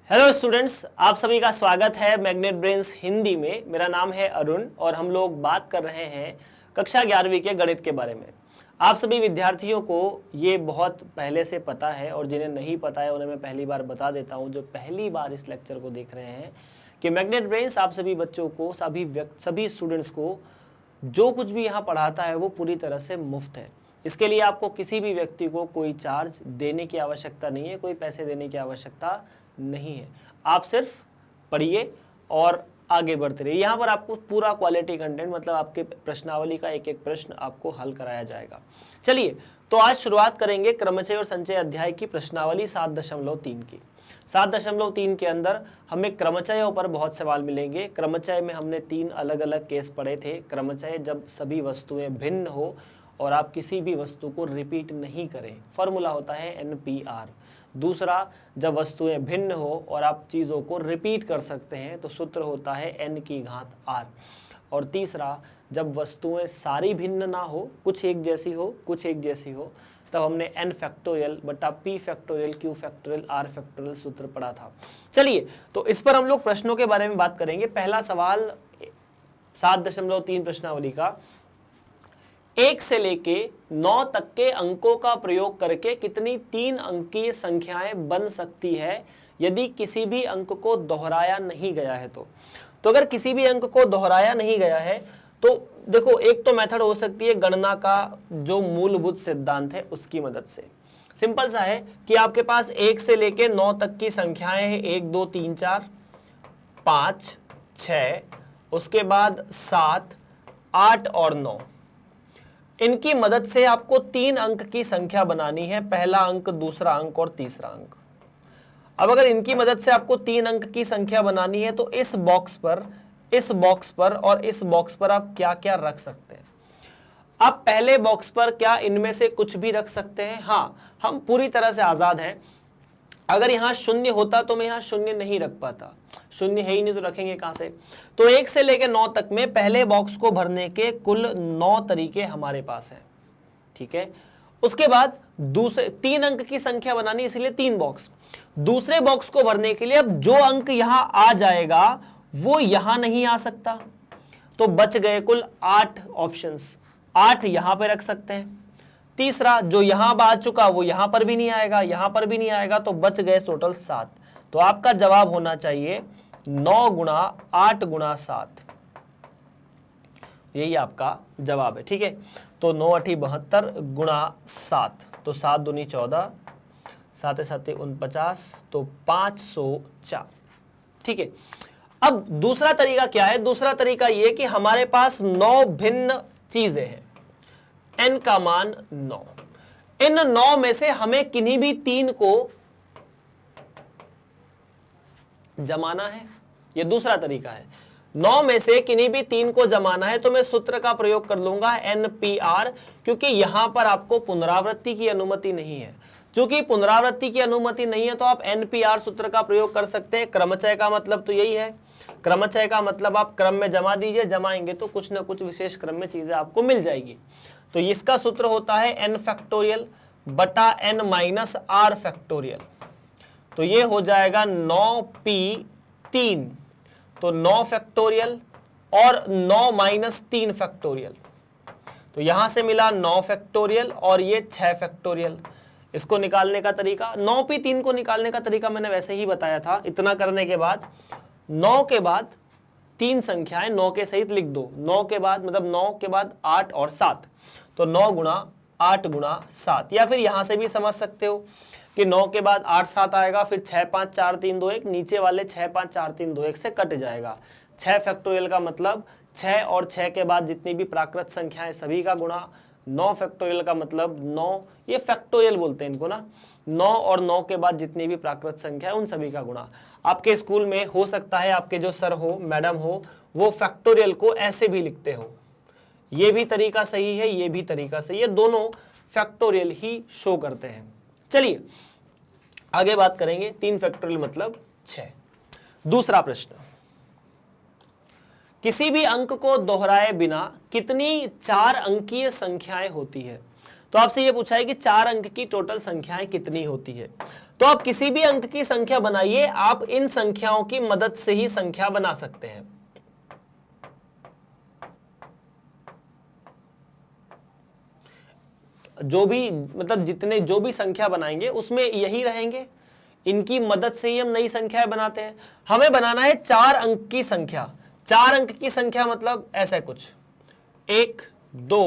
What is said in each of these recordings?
Hello students, आप सभी का स्वागत है मैग्नेट ब्रेन्स हिंदी में। मेरा नाम है अरुण और हम लोग बात कर रहे हैं कक्षा 11वीं के गणित के बारे में। आप सभी विद्यार्थियों को ये बहुत पहले से पता है और जिन्हें नहीं पता है उन्हें मैं पहली बार बता देता हूँ, जो पहली बार इस लेक्चर को देख रहे हैं, कि मैग्नेट ब्रेन्स आप सभी बच्चों को, सभी स्टूडेंट्स को जो कुछ भी यहाँ पढ़ाता है वो पूरी तरह से मुफ्त है। इसके लिए आपको किसी भी व्यक्ति को कोई चार्ज देने की आवश्यकता नहीं है, कोई पैसे देने की आवश्यकता नहीं है। आप सिर्फ पढ़िए और आगे बढ़ते रहिए। यहाँ पर आपको पूरा क्वालिटी कंटेंट, मतलब आपके प्रश्नावली का एक एक प्रश्न आपको हल कराया जाएगा। चलिए, तो आज शुरुआत करेंगे क्रमचय और संचय अध्याय की प्रश्नावली 7.3 की। 7.3 के अंदर हमें क्रमचयों पर बहुत सवाल मिलेंगे। क्रमचय में हमने 3 अलग अलग केस पढ़े थे। क्रमचय जब सभी वस्तुएं भिन्न हो और आप किसी भी वस्तु को रिपीट नहीं करें, फॉर्मूला होता है NPR। दूसरा, जब वस्तुएं भिन्न हो और आप चीज़ों को रिपीट कर सकते हैं तो सूत्र होता है n की घात r। और तीसरा, जब वस्तुएं सारी भिन्न ना हो, कुछ एक जैसी हो, कुछ एक जैसी हो, तब हमने n फैक्टोरियल बटा p factorial q factorial r factorial सूत्र पढ़ा था। चलिए, तो इस पर हम लोग प्रश्नों के बारे में बात करेंगे। पहला सवाल 7.3 प्रश्नावली का, 1 से लेके 9 तक के अंकों का प्रयोग करके कितनी 3 अंकीय संख्याएं बन सकती है यदि किसी भी अंक को दोहराया नहीं गया है। तो अगर किसी भी अंक को दोहराया नहीं गया है तो देखो, एक तो मेथड हो सकती है गणना का जो मूलभूत सिद्धांत है उसकी मदद से। सिंपल सा है कि आपके पास 1 से लेके 9 तक की संख्याएं हैं, 1 2 3 4 5 6, उसके बाद 7 8 और 9। इनकी मदद से आपको 3 अंक की संख्या बनानी है, पहला अंक, दूसरा अंक और तीसरा अंक। अब अगर इनकी मदद से आपको 3 अंक की संख्या बनानी है तो इस बॉक्स पर, इस बॉक्स पर और इस बॉक्स पर आप क्या क्या रख सकते हैं? आप पहले बॉक्स पर क्या इनमें से कुछ भी रख सकते हैं? हाँ, हम पूरी तरह से आजाद हैं। अगर यहाँ शून्य होता तो मैं यहाँ शून्य नहीं रख पाता, शून्य है ही नहीं तो रखेंगे कहां से? तो 1 से लेकर 9 तक में पहले बॉक्स को भरने के कुल 9 तरीके हमारे पास हैं, ठीक है। उसके बाद दूसरे 3 अंक की संख्या बनानी, इसलिए 3 बॉक्स। दूसरे बॉक्स को भरने के लिए अब जो अंक यहां आ जाएगा वो यहां नहीं आ सकता, तो बच गए कुल 8 ऑप्शंस। 8 यहां पे रख सकते हैं। तीसरा, जो यहां आ चुका वो यहां पर भी नहीं आएगा, यहां पर भी नहीं आएगा, तो बच गए टोटल 7। तो आपका जवाब होना चाहिए 9 गुणा 8 गुणा 7। यही आपका जवाब है, ठीक है। तो 9 8 72 गुणा 7, तो 7 दूनी 14, 7 7 49, तो 504, ठीक है। अब दूसरा तरीका क्या है? दूसरा तरीका यह कि हमारे पास 9 भिन्न चीजें हैं, n का मान 9। इन 9 में से हमें किन्हीं भी 3 को जमाना है, यह दूसरा तरीका है। 9 में से किन्हीं भी 3 को जमाना है तो मैं सूत्र का प्रयोग कर लूंगा NPR, क्योंकि यहां पर आपको पुनरावृत्ति की अनुमति नहीं है। चूंकि पुनरावृत्ति की अनुमति नहीं है तो आप NPR सूत्र का प्रयोग कर सकते हैं। क्रमचय का मतलब तो यही है, क्रमचय का मतलब आप क्रम में जमा दीजिए, जमाएंगे तो कुछ ना कुछ विशेष क्रम में चीजें आपको मिल जाएगी। तो इसका सूत्र होता है n फैक्टोरियल बटा n माइनस r फैक्टोरियल। तो ये हो जाएगा 9p3, तो 9 फैक्टोरियल और 9 माइनस 3 फैक्टोरियल। तो यहां से मिला 9 फैक्टोरियल और ये 6 फैक्टोरियल। इसको निकालने का तरीका, 9p3 को निकालने का तरीका मैंने वैसे ही बताया था। इतना करने के बाद 9 के बाद 3 संख्याएं 9 के सहित लिख दो। 9 के बाद मतलब 9 के बाद 8 और 7, तो 9 गुणा 8 गुणा 7। या फिर यहां से भी समझ सकते हो कि 9 के बाद 8 7 आएगा, फिर 6 5 4 3 2 1, नीचे वाले 6 5 4 3 2 1 से कट जाएगा। 6 फैक्टोरियल का मतलब 6 और 6 के बाद जितनी भी प्राकृत संख्याएं सभी का गुणा। 9 फैक्टोरियल का मतलब 9, ये फैक्टोरियल बोलते हैं इनको ना, 9 और 9 के बाद जितनी भी प्राकृत संख्या है उन सभी का गुणा। आपके स्कूल में हो सकता है आपके जो सर हो, मैडम हो, वो फैक्टोरियल को ऐसे भी लिखते हो। ये भी तरीका सही है, ये भी तरीका सही है, दोनों फैक्टोरियल ही शो करते हैं। चलिए आगे बात करेंगे। 3 फैक्टोरियल मतलब 6। दूसरा प्रश्न, किसी भी अंक को दोहराए बिना कितनी 4 अंकीय संख्याएं होती है? तो आपसे यह पूछा है कि 4 अंक की टोटल संख्याएं कितनी होती है। तो आप किसी भी अंक की संख्या बनाइए, आप इन संख्याओं की मदद से ही संख्या बना सकते हैं। जो भी मतलब जितने जो भी संख्या बनाएंगे उसमें यही रहेंगे, इनकी मदद से ही हम नई संख्याएं बनाते हैं। हमें बनाना है 4 अंक की संख्या। 4 अंक की संख्या मतलब ऐसा कुछ 1 2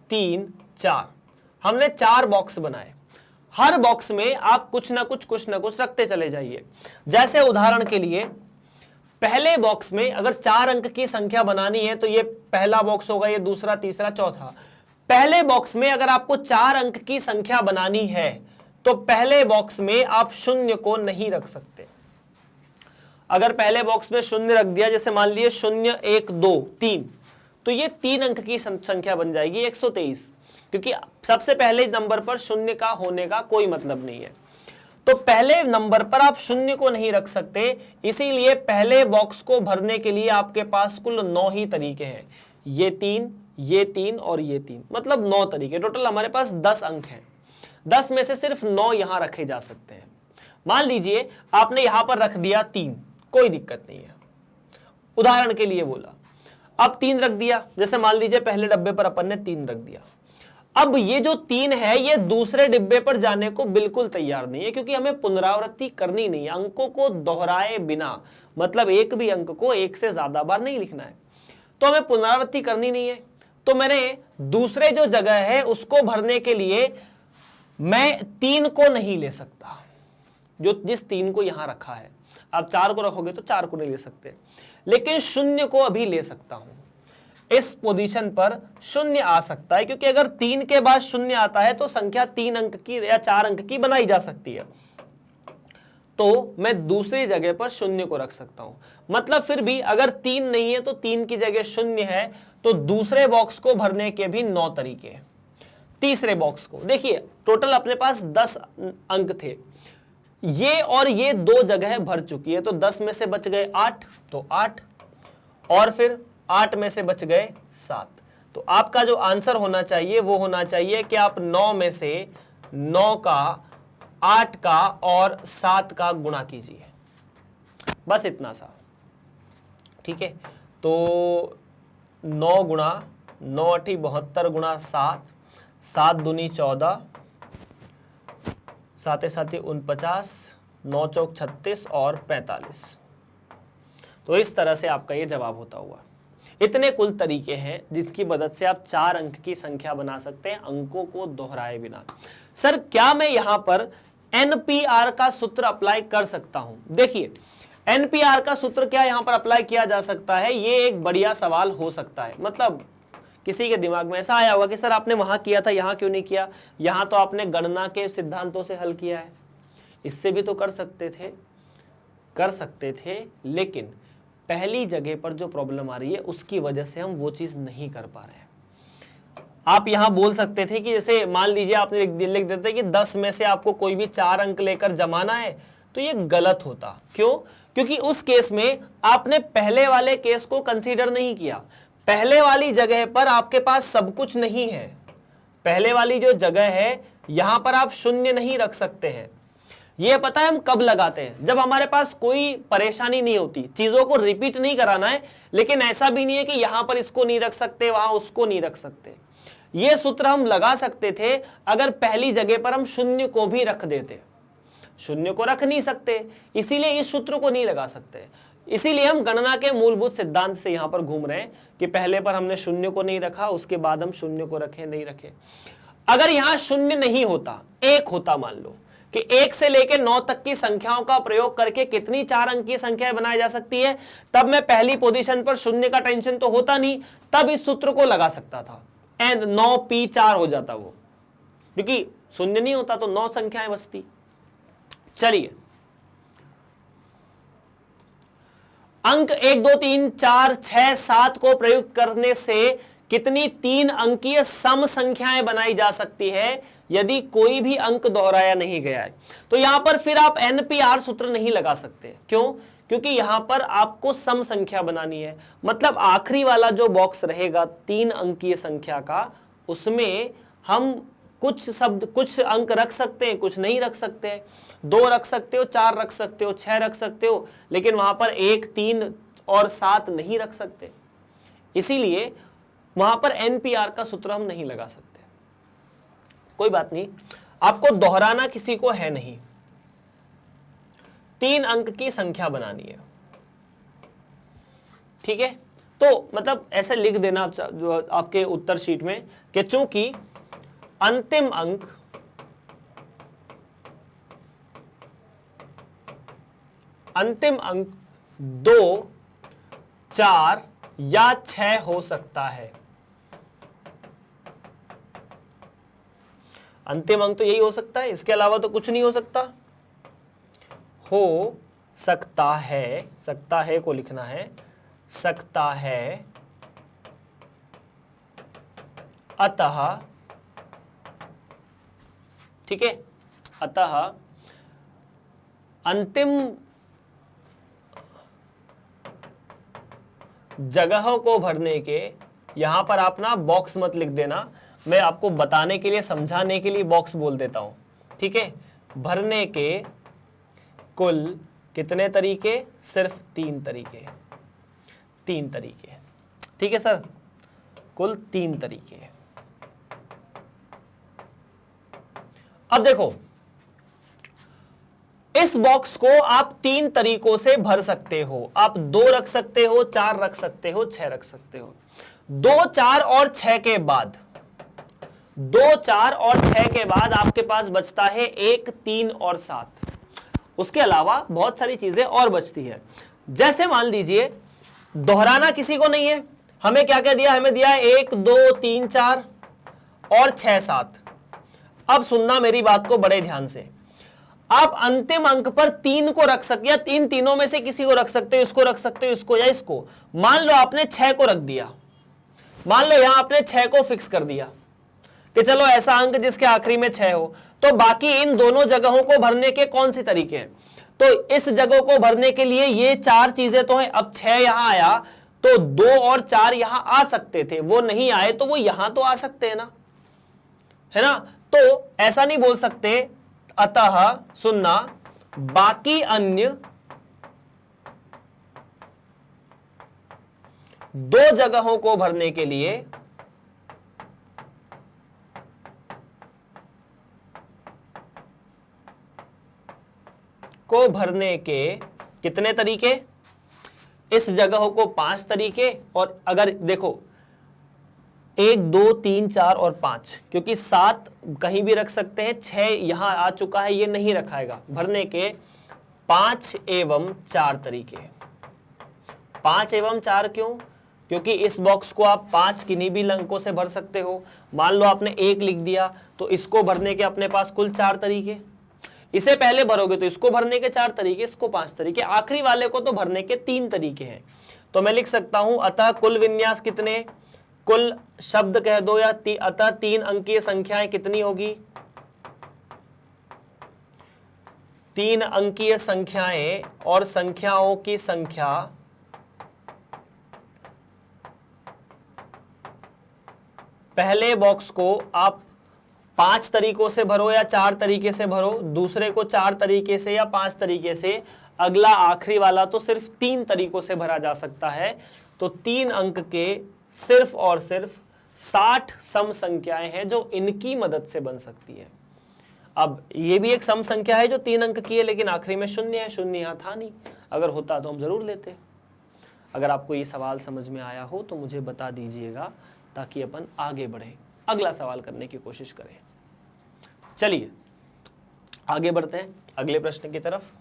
3 4। हमने 4 बॉक्स बनाए, हर बॉक्स में आप कुछ ना कुछ रखते चले जाइए। जैसे उदाहरण के लिए पहले बॉक्स में अगर 4 अंक की संख्या बनानी है तो ये पहला बॉक्स होगा, ये दूसरा, तीसरा, चौथा। पहले बॉक्स में अगर आपको 4 अंक की संख्या बनानी है तो पहले बॉक्स में आप शून्य को नहीं रख सकते। अगर पहले बॉक्स में शून्य रख दिया, जैसे मान लीजिए 0 1 2 3, तो ये 3 अंक की संख्या बन जाएगी 123, क्योंकि सबसे पहले नंबर पर शून्य का होने का कोई मतलब नहीं है। तो पहले नंबर पर आप शून्य को नहीं रख सकते, इसीलिए पहले बॉक्स को भरने के लिए आपके पास कुल 9 ही तरीके हैं। ये 3 और ये 3, मतलब 9 तरीके। टोटल हमारे पास 10 अंक हैं। 10 में से सिर्फ 9 यहां रखे जा सकते हैं। मान लीजिए आपने यहां पर रख दिया 3, कोई दिक्कत नहीं है, उदाहरण के लिए बोला। अब 3 रख दिया, जैसे मान लीजिए पहले डब्बे पर अपन ने 3 रख दिया। अब ये जो 3 है ये दूसरे डिब्बे पर जाने को बिल्कुल तैयार नहीं है, क्योंकि हमें पुनरावृत्ति करनी नहीं है, अंकों को दोहराए बिना, मतलब एक भी अंक को एक से ज्यादा बार नहीं लिखना है, तो हमें पुनरावृत्ति करनी नहीं है। तो मैंने दूसरे जो जगह है उसको भरने के लिए मैं 3 को नहीं ले सकता, जो जिस 3 को यहां रखा है। आप 4 को रखोगे तो 4 को नहीं ले सकते, लेकिन 0 को अभी ले सकता हूं। इस पोजीशन पर 0 आ सकता है, क्योंकि अगर 3 के बाद 0 आता है तो संख्या 3 अंक की या 4 अंक की बनाई जा सकती है। तो मैं दूसरी जगह पर 0 को रख सकता हूं। मतलब फिर भी अगर 3 नहीं है तो 3 की जगह 0 है, तो दूसरे बॉक्स को भरने के भी 9 तरीके हैं। तीसरे बॉक्स को देखिए, टोटल अपने पास 10 अंक थे, ये और ये 2 जगह भर चुकी है, तो 10 में से बच गए 8, तो 8, और फिर 8 में से बच गए 7। तो आपका जो आंसर होना चाहिए वो होना चाहिए कि आप 9 में से 9 का, 8 का और 7 का गुणा कीजिए, बस इतना सा। ठीक है, तो 9 गुणा 9 8 72 गुणा 7, 7 दूनी 14, 7 7 49, 9 चौक 36 और 45। तो इस तरह से आपका ये जवाब होता हुआ। इतने कुल तरीके हैं जिसकी मदद से आप 4 अंक की संख्या बना सकते हैं अंकों को दोहराए बिना। सर क्या मैं यहां पर एनपीआर का सूत्र अप्लाई कर सकता हूं? देखिए, एनपीआर का सूत्र क्या यहां पर अप्लाई किया जा सकता है, ये एक बढ़िया सवाल हो सकता है। मतलब किसी के दिमाग में ऐसा आया होगा कि सर आपने वहां किया था, यहां क्यों नहीं किया? यहां तो आपने गणना के सिद्धांतों से हल किया है, इससे भी तो कर सकते थे, लेकिन पहली जगह पर जो प्रॉब्लम आ रही है उसकी वजह से हम वो चीज नहीं कर पा रहे हैं। आप यहां बोल सकते थे कि जैसे मान लीजिए आपने लिख देते कि 10 में से आपको कोई भी 4 अंक लेकर जमाना है, तो ये गलत होता। क्यों? क्योंकि उस केस में आपने पहले वाले केस को कंसीडर नहीं किया। पहले वाली जगह पर आपके पास सब कुछ नहीं है, पहले वाली जो जगह है यहां पर आप 0 नहीं रख सकते हैं। ये पता है हम कब लगाते हैं? जब हमारे पास कोई परेशानी नहीं होती, चीजों को रिपीट नहीं कराना है, लेकिन ऐसा भी नहीं है कि यहां पर इसको नहीं रख सकते, वहां उसको नहीं रख सकते। ये सूत्र हम लगा सकते थे अगर पहली जगह पर हम 0 को भी रख देते। 0 को रख नहीं सकते, इसीलिए इस सूत्र को नहीं लगा सकते। इसीलिए हम गणना के मूलभूत सिद्धांत से यहां पर घूम रहे हैं कि पहले पर हमने 0 को नहीं रखा, उसके बाद हम 0 को रखे नहीं रखे। अगर यहां 0 नहीं होता, 1 होता, मान लो कि 1 से लेकर 9 तक की संख्याओं का प्रयोग करके कितनी 4 अंक की संख्याएं बनाई जा सकती है, तब मैं पहली पोजीशन पर 0 का टेंशन तो होता नहीं, तब इस सूत्र को लगा सकता था एंड 9p4 हो जाता वो, क्योंकि 0 नहीं होता तो 9 संख्याएं बचती। चलिए, अंक 1 2 3 4 6 7 को प्रयुक्त करने से कितनी 3 अंकीय सम संख्याएं बनाई जा सकती है यदि कोई भी अंक दोहराया नहीं गया है? तो यहां पर फिर आप एनपीआर सूत्र नहीं लगा सकते। क्यों? क्योंकि यहां पर आपको सम संख्या बनानी है, मतलब आखिरी वाला जो बॉक्स रहेगा 3 अंकीय संख्या का, उसमें हम कुछ शब्द, कुछ अंक रख सकते हैं, कुछ नहीं रख सकते हैं। 2 रख सकते हो, 4 रख सकते हो, 6 रख सकते हो, लेकिन वहां पर 1, 3 और 7 नहीं रख सकते। इसीलिए वहां पर NPR का सूत्र हम नहीं लगा सकते। कोई बात नहीं, आपको दोहराना किसी को है नहीं, 3 अंक की संख्या बनानी है, ठीक है। तो मतलब ऐसे लिख देना जो आपके उत्तर शीट में कि चूंकि अंतिम अंक अंतिम अंक 2, 4 या 6 हो सकता है। अंतिम अंक तो यही हो सकता है, इसके अलावा तो कुछ नहीं हो सकता। हो सकता है को लिखना है, सकता है, अतः, ठीक है, अतः अंतिम जगहों को भरने के, यहां पर आप ना बॉक्स मत लिख देना, मैं आपको बताने के लिए, समझाने के लिए बॉक्स बोल देता हूं, ठीक है। भरने के कुल कितने तरीके? सिर्फ 3 तरीके, 3 तरीके, ठीक है सर, कुल 3 तरीके। अब देखो, इस बॉक्स को आप 3 तरीकों से भर सकते हो। आप 2 रख सकते हो, 4 रख सकते हो, 6 रख सकते हो। 2, 4 और 6 के बाद, 2, 4 और 6 के बाद आपके पास बचता है 1, 3 और 7। उसके अलावा बहुत सारी चीजें और बचती है। जैसे मान लीजिए दोहराना किसी को नहीं है, हमें क्या क्या दिया? हमें दिया है 1, 2, 3, 4 और 6, 7। अब सुनना मेरी बात को बड़े ध्यान से, आप अंतिम अंक पर 3 को रख सकते, या तीनों में से किसी को रख सकते हो, इसको रख सकते हो, इसको या इसको। मान लो आपने 6 को रख दिया, मान लो यहां आपने 6 को फिक्स कर दिया कि चलो ऐसा अंक जिसके आखिरी में 6 हो, तो बाकी इन दोनों जगहों को भरने के कौन से तरीके हैं? तो इस जगह को भरने के लिए ये 4 चीजें तो हैं। अब 6 यहां आया तो 2 और 4 यहां आ सकते थे, वो नहीं आए तो वो यहां तो आ सकते हैं ना, है ना। तो ऐसा नहीं बोल सकते, अतः सुनना, बाकी अन्य 2 जगहों को भरने के लिए कितने तरीके? इस जगहों को 5 तरीके। और अगर देखो 1, 2, 3, 4 और 5, क्योंकि 7 कहीं भी रख सकते हैं, 6 यहां आ चुका है, ये नहीं रखाएगा। भरने के 5 एवं 4 तरीके। 5 एवं 4 क्यों? क्योंकि इस बॉक्स को आप 5 किन्हीं भी अंकों से भर सकते हो। मान लो आपने 1 लिख दिया, तो इसको भरने के अपने पास कुल 4 तरीके। इसे पहले भरोगे तो इसको भरने के 4 तरीके, इसको 5 तरीके, आखिरी वाले को तो भरने के 3 तरीके हैं। तो मैं लिख सकता हूं, अतः कुल विन्यास कितने, कुल शब्द कह दो, या अतः 3 अंकीय संख्याएं कितनी होगी? 3 अंकीय संख्याएं, और संख्याओं की संख्या पहले बॉक्स को आप 5 तरीकों से भरो या 4 तरीके से भरो, दूसरे को 4 तरीके से या 5 तरीके से, अगला आखिरी वाला तो सिर्फ 3 तरीकों से भरा जा सकता है। तो 3 अंक के सिर्फ और सिर्फ 60 सम संख्याएं हैं जो इनकी मदद से बन सकती है। अब ये भी एक सम संख्या है जो 3 अंक की है, लेकिन आखिरी में 0 है, 0 यहां था नहीं, अगर होता तो हम जरूर लेते। अगर आपको ये सवाल समझ में आया हो तो मुझे बता दीजिएगा, ताकि अपन आगे बढ़े, अगला सवाल करने की कोशिश करें। चलिए आगे बढ़ते हैं अगले प्रश्न की तरफ।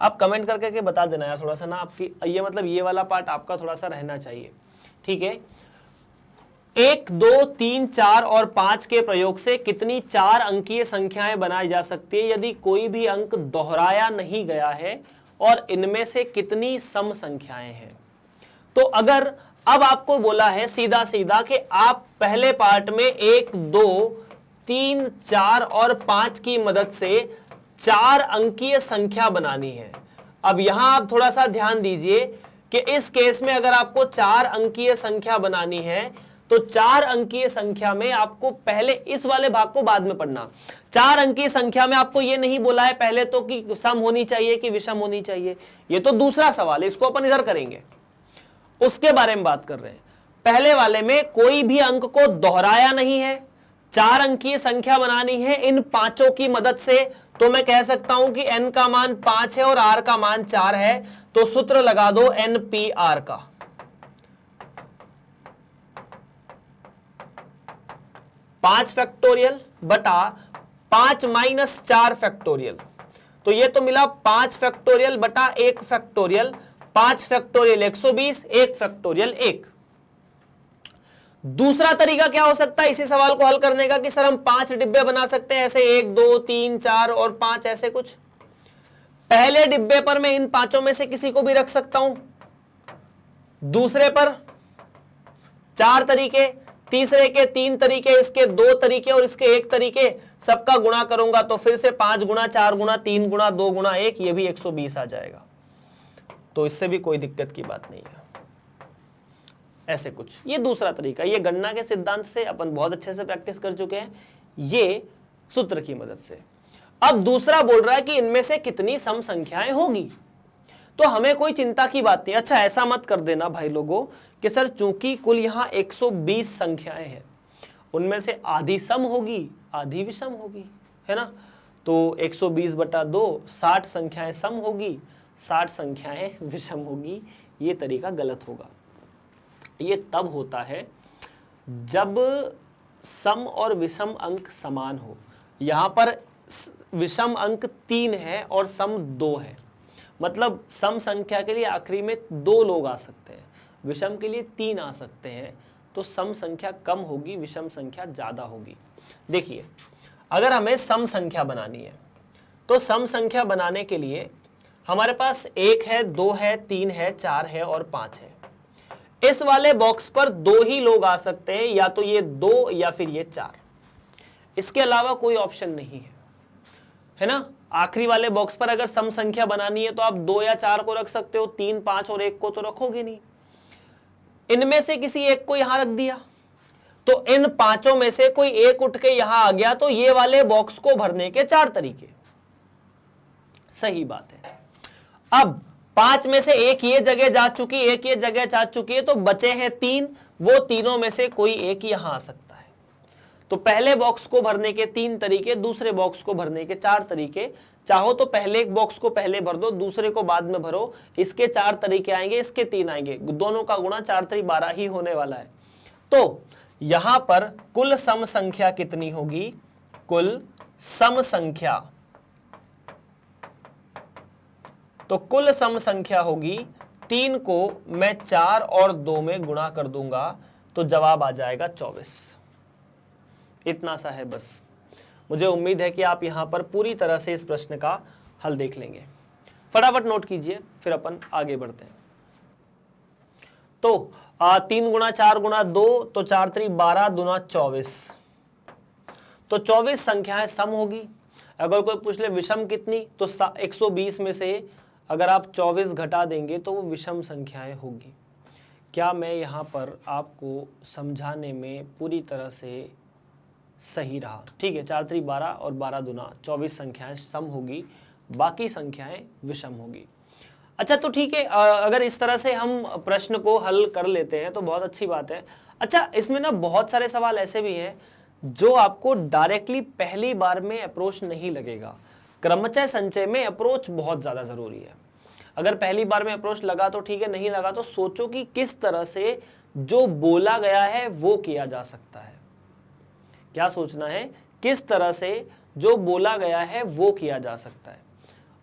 आप कमेंट करके बता देना यार, थोड़ा सा ना आपकी ये मतलब ये वाला पार्ट आपका थोड़ा सा रहना चाहिए, ठीक है। 1, 2, 3, 4 और 5 के प्रयोग से कितनी 4 अंकीय संख्याएं बनाई जा सकती है यदि कोई भी अंक दोहराया नहीं गया है, और इनमें से कितनी सम संख्याएं हैं? तो अगर अब आपको बोला है सीधा सीधा कि आप पहले पार्ट में 1, 2, 3, 4 और 5 की मदद से 4 अंकीय संख्या बनानी है। अब यहां आप थोड़ा सा ध्यान दीजिए कि इस केस में अगर आपको 4 अंकीय संख्या बनानी है तो 4 अंकीय संख्या में आपको पहले इस वाले भाग को बाद में पढ़ना। 4 अंकीय संख्या में आपको ये नहीं बोला है पहले तो कि सम होनी चाहिए कि विषम होनी चाहिए, ये तो दूसरा सवाल है, इसको अपन इधर करेंगे, उसके बारे में बात कर रहे हैं। पहले वाले में कोई भी अंक को दोहराया नहीं है, 4 अंकीय संख्या बनानी है इन पांचों की मदद से। तो मैं कह सकता हूं कि n का मान 5 है और r का मान 4 है, तो सूत्र लगा दो NPR का। पांच फैक्टोरियल बटा 5 माइनस 4 फैक्टोरियल, तो ये तो मिला 5 फैक्टोरियल बटा 1 फैक्टोरियल। 5 factorial 120, 1 factorial 1। दूसरा तरीका क्या हो सकता है इसी सवाल को हल करने का कि सर हम 5 डिब्बे बना सकते हैं ऐसे, 1 2 3 4 और 5 ऐसे कुछ। पहले डिब्बे पर मैं इन पांचों में से किसी को भी रख सकता हूं, दूसरे पर 4 तरीके, तीसरे के 3 तरीके, इसके 2 तरीके और इसके 1 तरीके, सबका गुणा करूंगा तो फिर से 5 गुणा 4 गुणा 3 गुणा 2 गुणा 1, ये भी 120 आ जाएगा। तो इससे भी कोई दिक्कत की बात नहीं है। ऐसे कुछ, ये दूसरा तरीका, ये गणना के सिद्धांत से अपन बहुत अच्छे से प्रैक्टिस कर चुके हैं, ये सूत्र की मदद से। अब दूसरा बोल रहा है कि इनमें से कितनी सम संख्याएं होगी, तो हमें कोई चिंता की बात नहीं। अच्छा ऐसा मत कर देना भाई लोगों कि सर चूंकि कुल यहां 120 संख्याएं हैं, उनमें से आधी सम होगी आधी विषम होगी, है ना। तो 120 बटा 2, 60 संख्याएं सम होगी 60 संख्याएं विषम होगी, ये तरीका गलत होगा। ये तब होता है जब सम और विषम अंक समान हो। यहां पर विषम अंक 3 है और सम 2 है, मतलब सम संख्या के लिए आखिरी में 2 लोग आ सकते हैं, विषम के लिए 3 आ सकते हैं, तो सम संख्या कम होगी, विषम संख्या ज्यादा होगी। देखिए अगर हमें सम संख्या बनानी है तो सम संख्या बनाने के लिए हमारे पास 1 है, 2 है, 3 है, 4 है और 5 है। इस वाले बॉक्स पर 2 ही लोग आ सकते हैं, या तो ये 2 या फिर ये 4, इसके अलावा कोई ऑप्शन नहीं है ना। आखिरी वाले बॉक्स पर अगर सम संख्या बनानी है तो आप 2 या 4 को रख सकते हो, 3 5 और 1 को तो रखोगे नहीं। इनमें से किसी एक को यहां रख दिया तो इन पांचों में से कोई एक उठ के यहां आ गया, तो ये वाले बॉक्स को भरने के 4 तरीके। सही बात है। अब 5 में से एक ये जगह जा चुकी, एक ये जगह जा चुकी है, तो बचे हैं 3, वो तीनों में से कोई एक यहां आ सकता है। तो पहले बॉक्स को भरने के 3 तरीके, दूसरे बॉक्स को भरने के 4 तरीके। चाहो तो पहले एक बॉक्स को पहले भर दो, दूसरे को बाद में भरो, इसके 4 तरीके आएंगे, इसके 3 आएंगे, दोनों का गुणा 4 3 12 ही होने वाला है। तो यहां पर कुल सम संख्या कितनी होगी, कुल सम संख्या, तो कुल सम संख्या होगी 3 को मैं 4 और 2 में गुणा कर दूंगा तो जवाब आ जाएगा 24। इतना सा है बस। मुझे उम्मीद है कि आप यहां पर पूरी तरह से इस प्रश्न का हल देख लेंगे। फटाफट नोट कीजिए, फिर अपन आगे बढ़ते हैं। तो 3 गुणा 4 गुणा 2, तो 4 3 12 दूना 24, तो 24 संख्याएं सम होगी। अगर कोई पूछ ले विषम कितनी, तो 120 में से अगर आप 24 घटा देंगे तो वो विषम संख्याएं होगी। क्या मैं यहाँ पर आपको समझाने में पूरी तरह से सही रहा? ठीक है, 4 3 12 और 12 दूना 24 संख्याएं सम होगी, बाकी संख्याएं विषम होगी। अच्छा तो ठीक है, अगर इस तरह से हम प्रश्न को हल कर लेते हैं तो बहुत अच्छी बात है। अच्छा इसमें ना बहुत सारे सवाल ऐसे भी हैं जो आपको डायरेक्टली पहली बार में अप्रोच नहीं लगेगा। क्रमचय संचय में अप्रोच बहुत ज़्यादा ज़रूरी है। अगर पहली बार में अप्रोच लगा तो ठीक है, नहीं लगा तो सोचो कि किस तरह से जो बोला गया है वो किया जा सकता है। क्या सोचना है, किस तरह से जो बोला गया है वो किया जा सकता है।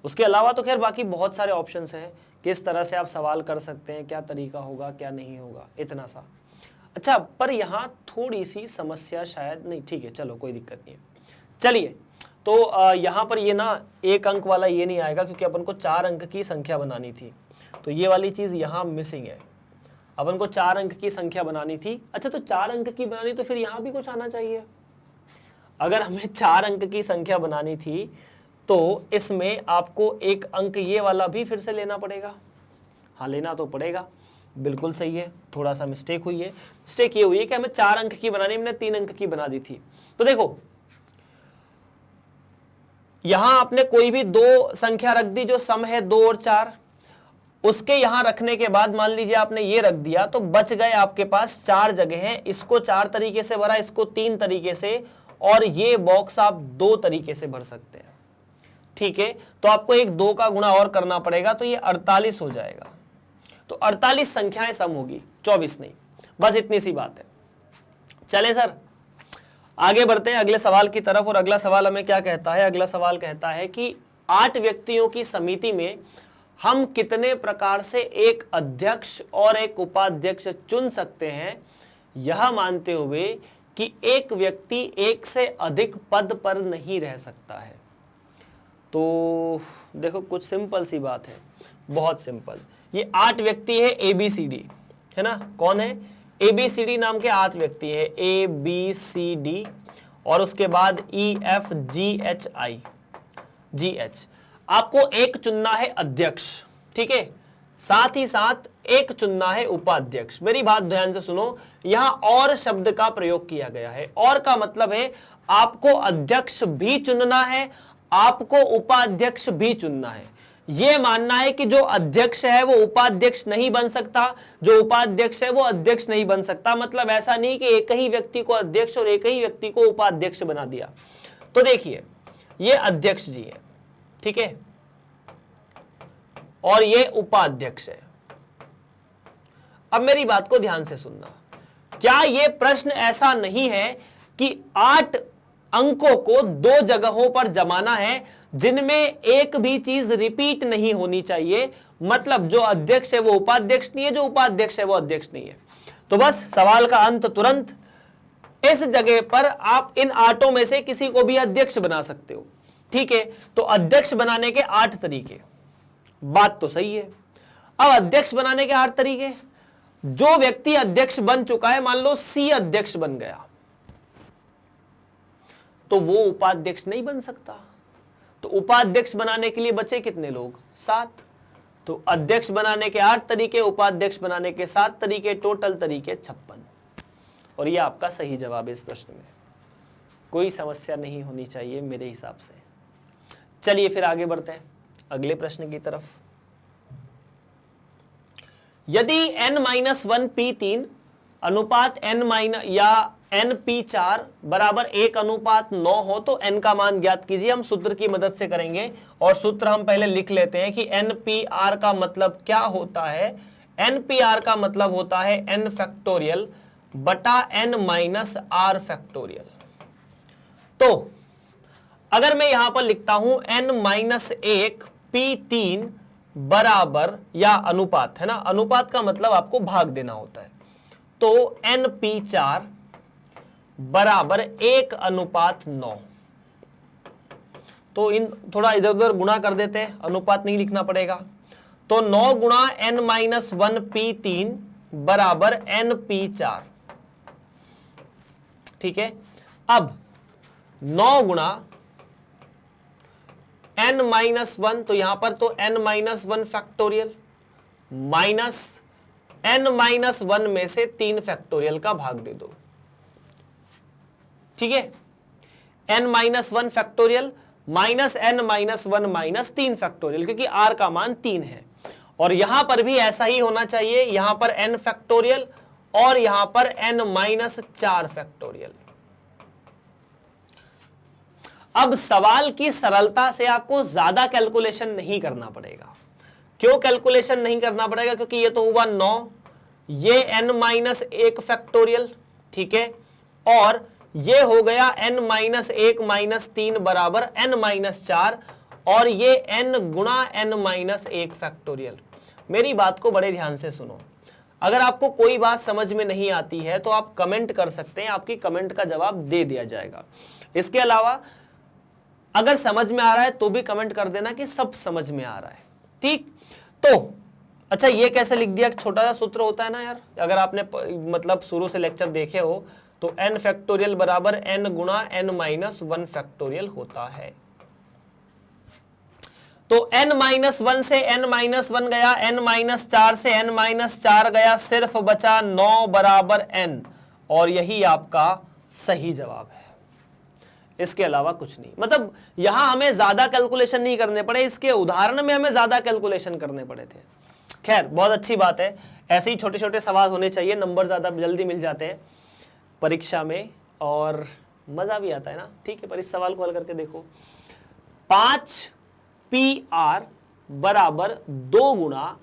उसके अलावा तो खैर बाकी बहुत सारे ऑप्शंस हैं, किस तरह से आप सवाल कर सकते हैं, क्या तरीका होगा क्या नहीं होगा, इतना सा। अच्छा पर यहाँ थोड़ी सी समस्या शायद नहीं, ठीक है चलो कोई दिक्कत नहीं है। चलिए तो यहाँ पर ये ना 1 अंक वाला ये नहीं आएगा क्योंकि अपन को 4 अंक की संख्या बनानी थी, तो ये वाली चीज़ यहाँ मिसिंग है। अपन को 4 अंक की संख्या बनानी थी। अच्छा तो 4 अंक की बनानी तो फिर यहाँ भी कुछ आना चाहिए। अगर हमें 4 अंक की संख्या बनानी थी तो इसमें आपको 1 अंक ये वाला भी फिर से लेना पड़ेगा। हाँ लेना तो पड़ेगा। बिल्कुल सही है, थोड़ा सा मिस्टेक हुई है। मिस्टेक ये हुई है कि हमें 4 अंक की बनानी, मैंने 3 अंक की बना दी थी। तो देखो यहां आपने कोई भी 2 संख्या रख दी जो सम है 2 और 4, उसके यहां रखने के बाद मान लीजिए आपने ये रख दिया, तो बच गए आपके पास 4 जगह हैं। इसको 4 तरीके से भरा, इसको 3 तरीके से, और ये बॉक्स आप 2 तरीके से भर सकते हैं। ठीक है, तो आपको एक 2 का गुणा और करना पड़ेगा, तो ये 48 हो जाएगा। तो 48 संख्याएं सम होगी, 24 नहीं। बस इतनी सी बात है। चले सर आगे बढ़ते हैं अगले सवाल की तरफ। और अगला सवाल हमें क्या कहता है? अगला सवाल कहता है कि 8 व्यक्तियों की समिति में हम कितने प्रकार से एक अध्यक्ष और एक उपाध्यक्ष चुन सकते हैं, यह मानते हुए कि एक व्यक्ति एक से अधिक पद पर नहीं रह सकता है। तो देखो कुछ सिंपल सी बात है, बहुत सिंपल। ये 8 व्यक्ति है ABCD, है ना? कौन है? ABCD नाम के 8 व्यक्ति है, ABCD, और उसके बाद EFGHIGH। आपको एक चुनना है अध्यक्ष, ठीक है, साथ ही साथ एक चुनना है उपाध्यक्ष। मेरी बात ध्यान से सुनो, यहां और शब्द का प्रयोग किया गया है। और का मतलब है आपको अध्यक्ष भी चुनना है, आपको उपाध्यक्ष भी चुनना है। यह मानना है कि जो अध्यक्ष है वो उपाध्यक्ष नहीं बन सकता, जो उपाध्यक्ष है वो अध्यक्ष नहीं बन सकता। मतलब ऐसा नहीं कि एक ही व्यक्ति को अध्यक्ष और एक ही व्यक्ति को उपाध्यक्ष बना दिया। तो देखिए ये अध्यक्ष जी है, ठीक है, और ये उपाध्यक्ष है। अब मेरी बात को ध्यान से सुनना, क्या यह प्रश्न ऐसा नहीं है कि 8 अंकों को 2 जगहों पर जमाना है जिनमें एक भी चीज रिपीट नहीं होनी चाहिए? मतलब जो अध्यक्ष है वो उपाध्यक्ष नहीं है, जो उपाध्यक्ष है वो अध्यक्ष नहीं है। तो बस सवाल का अंत तुरंत, इस जगह पर आप इन 8 में से किसी को भी अध्यक्ष बना सकते हो, ठीक है। तो अध्यक्ष बनाने के 8 तरीके, बात तो सही है। अब अध्यक्ष बनाने के 8 तरीके, जो व्यक्ति अध्यक्ष बन चुका है, मान लो C अध्यक्ष बन गया, तो वो उपाध्यक्ष नहीं बन सकता। तो उपाध्यक्ष बनाने के लिए बचे कितने लोग? 7। तो अध्यक्ष बनाने के 8 तरीके, उपाध्यक्ष बनाने के 7 तरीके, टोटल तरीके 56। और ये आपका सही जवाब है इस प्रश्न में। कोई समस्या नहीं होनी चाहिए मेरे हिसाब से। चलिए फिर आगे बढ़ते हैं अगले प्रश्न की तरफ। यदि n-1p3 अनुपात n- या np4 बराबर 1:9 हो तो n का मान ज्ञात कीजिए। हम सूत्र की मदद से करेंगे, और सूत्र हम पहले लिख लेते हैं कि npr का मतलब क्या होता है। npr का मतलब होता है n फैक्टोरियल बटा n - r फैक्टोरियल। तो अगर मैं यहां पर लिखता हूं n-1 p3 बराबर, या अनुपात है ना, अनुपात का मतलब आपको भाग देना होता है, तो np4 बराबर 1:9। तो इन थोड़ा इधर उधर गुणा कर देते हैं, अनुपात नहीं लिखना पड़ेगा। तो 9 गुणा n-1 p3 बराबर np4, ठीक है। अब 9 गुणा n-1, तो यहां पर तो n-1 फैक्टोरियल माइनस n-1 में से 3 फैक्टोरियल का भाग दे दो, ठीक है। n-1 factorial minus n-1 minus 3 factorial, क्योंकि r का मान 3 है। और यहां पर भी ऐसा ही होना चाहिए, यहां पर n फैक्टोरियल और यहां पर n-4 फैक्टोरियल। अब सवाल की सरलता से आपको ज्यादा कैलकुलेशन नहीं करना पड़ेगा। क्यों कैलकुलेशन नहीं करना पड़ेगा? क्योंकि ये तो हुआ 9, ये n-1 फैक्टोरियल, ठीक है, और ये हो गया n-1 माइनस 3 बराबर n-4, और ये n गुणा n-1 फैक्टोरियल। मेरी बात को बड़े ध्यान से सुनो। अगर आपको कोई बात समझ में नहीं आती है तो आप कमेंट कर सकते हैं, आपकी कमेंट का जवाब दे दिया जाएगा। इसके अलावा अगर समझ में आ रहा है तो भी कमेंट कर देना कि सब समझ में आ रहा है, ठीक। तो अच्छा, ये कैसे लिख दिया? छोटा सा सूत्र होता है ना यार, अगर आपने मतलब शुरू से लेक्चर देखे हो तो n फैक्टोरियल बराबर n गुणा n-1 फैक्टोरियल होता है। तो n-1 से n-1 गया, n-4 से n-4 गया, सिर्फ बचा 9 बराबर n, और यही आपका सही जवाब है, इसके अलावा कुछ नहीं। मतलब यहां हमें ज्यादा कैलकुलेशन नहीं करने पड़े, इसके उदाहरण में हमें ज्यादा कैलकुलेशन करने पड़े थे। खैर बहुत अच्छी बात है, ऐसे ही छोटे छोटे सवाल होने चाहिए, नंबर ज्यादा जल्दी मिल जाते हैं परीक्षा में और मजा भी आता है ना। ठीक है, पर इस सवाल को हल करके देखो। 5PR बराबर 2 गुणा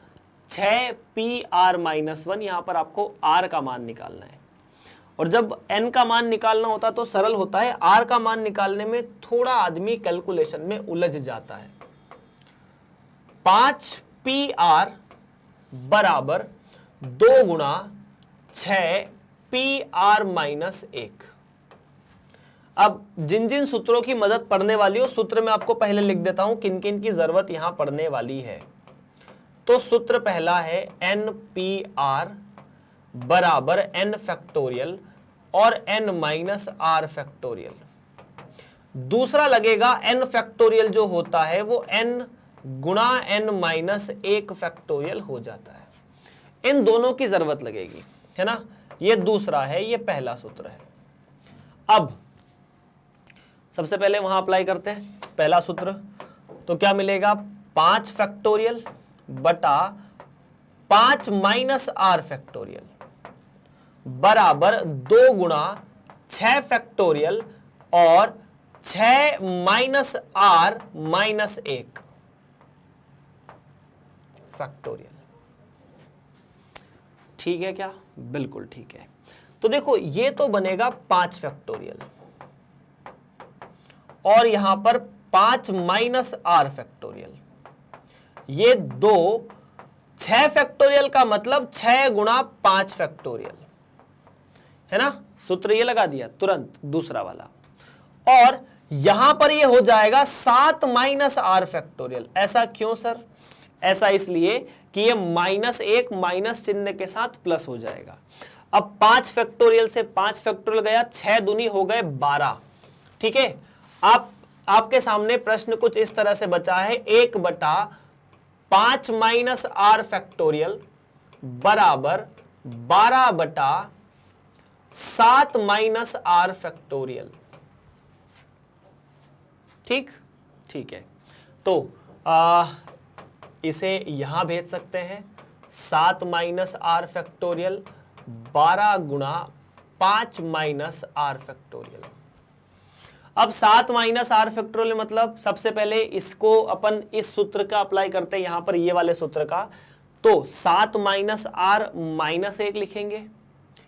6PR-1, यहां पर आपको R का मान निकालना है, और जब n का मान निकालना होता तो सरल होता है, R का मान निकालने में थोड़ा आदमी कैलकुलेशन में उलझ जाता है। 5PR बराबर 2 गुणा 6PR-1। अब जिन जिन सूत्रों की मदद पड़ने वाली हो, सूत्र में आपको पहले लिख देता हूं किन किन की जरूरत यहां पड़ने वाली है। तो सूत्र पहला है NPR बराबर n फैक्टोरियल और n-r फैक्टोरियल। दूसरा लगेगा n फैक्टोरियल जो होता है वो n गुणा n-1 फैक्टोरियल हो जाता है। इन दोनों की जरूरत लगेगी, है ना। ये दूसरा है, ये पहला सूत्र है। अब सबसे पहले वहां अप्लाई करते हैं पहला सूत्र, तो क्या मिलेगा, 5 फैक्टोरियल बटा 5-r फैक्टोरियल बराबर 2 गुणा 6 फैक्टोरियल और 6-r-1 फैक्टोरियल। ठीक है क्या, बिल्कुल ठीक है। तो देखो ये तो बनेगा 5 फैक्टोरियल और यहां पर 5-r फैक्टोरियल, ये 2 6 फैक्टोरियल का मतलब 6 गुणा 5 फैक्टोरियल, है ना। सूत्र ये लगा दिया तुरंत दूसरा वाला, और यहां पर ये हो जाएगा 7-r फैक्टोरियल। ऐसा क्यों सर, ऐसा इसलिए कि ये -1 माइनस चिन्ह के साथ प्लस हो जाएगा। अब 5 फैक्टोरियल से 5 फैक्टोरियल गया, 6 दूनी हो गए 12। ठीक है, आपके सामने प्रश्न कुछ इस तरह से बचा है, 1 बटा 5-r फैक्टोरियल बराबर 12 बटा 7-r फैक्टोरियल। ठीक है, तो इसे यहां भेज सकते हैं, 7-r फैक्टोरियल 12 गुणा 5-r फैक्टोरियल। अब 7-r फैक्टोरियल मतलब सबसे पहले इसको अपन इस सूत्र का अप्लाई करते हैं, यहां पर ये वाले सूत्र का, तो 7-r-1 लिखेंगे,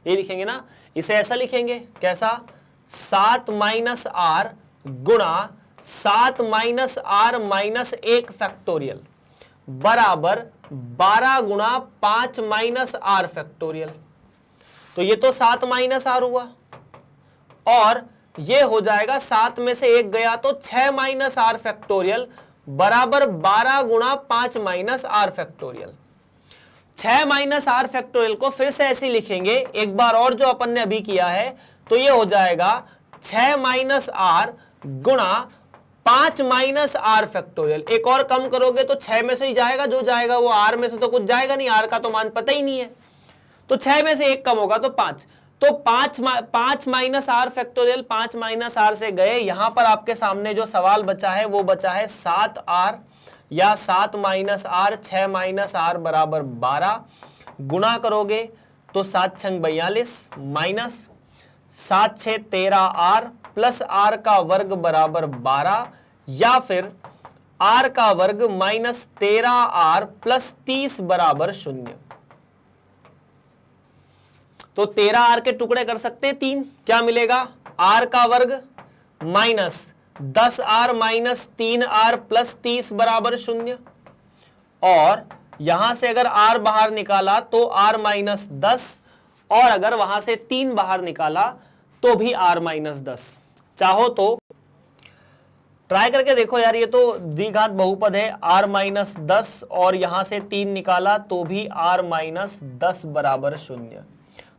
ये लिखेंगे ना, इसे ऐसा लिखेंगे, कैसा, 7-r गुणा 7-r-1 फैक्टोरियल बराबर 12 गुणा 5-r फैक्टोरियल। तो ये तो 7-r हुआ, और ये हो जाएगा 7 में से 1 गया तो 6-r फैक्टोरियल बराबर 12 गुणा 5-r फैक्टोरियल। 6-r फैक्टोरियल को फिर से ऐसे लिखेंगे एक बार और, जो अपन ने अभी किया है, तो ये हो जाएगा 6-r गुणा 5-r फैक्टोरियल। एक और कम करोगे तो 6 में से ही जाएगा, जो जाएगा वो r में से तो कुछ जाएगा नहीं, r का तो मान पता ही नहीं है, तो 6 में से 1 कम होगा तो 5, तो 5-r फैक्टोरियल 5-r से गए। यहां पर आपके सामने जो सवाल बचा है वो बचा है 7r या 7-r, 6-r बराबर 12, गुणा करोगे तो 7-6 42 माइनस 7-6 13r प्लस r का वर्ग बराबर 12, या फिर r का वर्ग माइनस 13r प्लस 30 बराबर 0। तो 13r के टुकड़े कर सकते हैं 3, क्या मिलेगा, r का वर्ग minus 10r minus 3r plus 30 बराबर 0, और यहां से अगर r बाहर निकाला तो r माइनस 10, और अगर वहां से 3 बाहर निकाला तो भी r माइनस 10। चाहो तो ट्राई करके देखो यार, ये तो द्विघात बहुपद है, r माइनस 10 और यहां से 3 निकाला तो भी r माइनस 10 बराबर 0।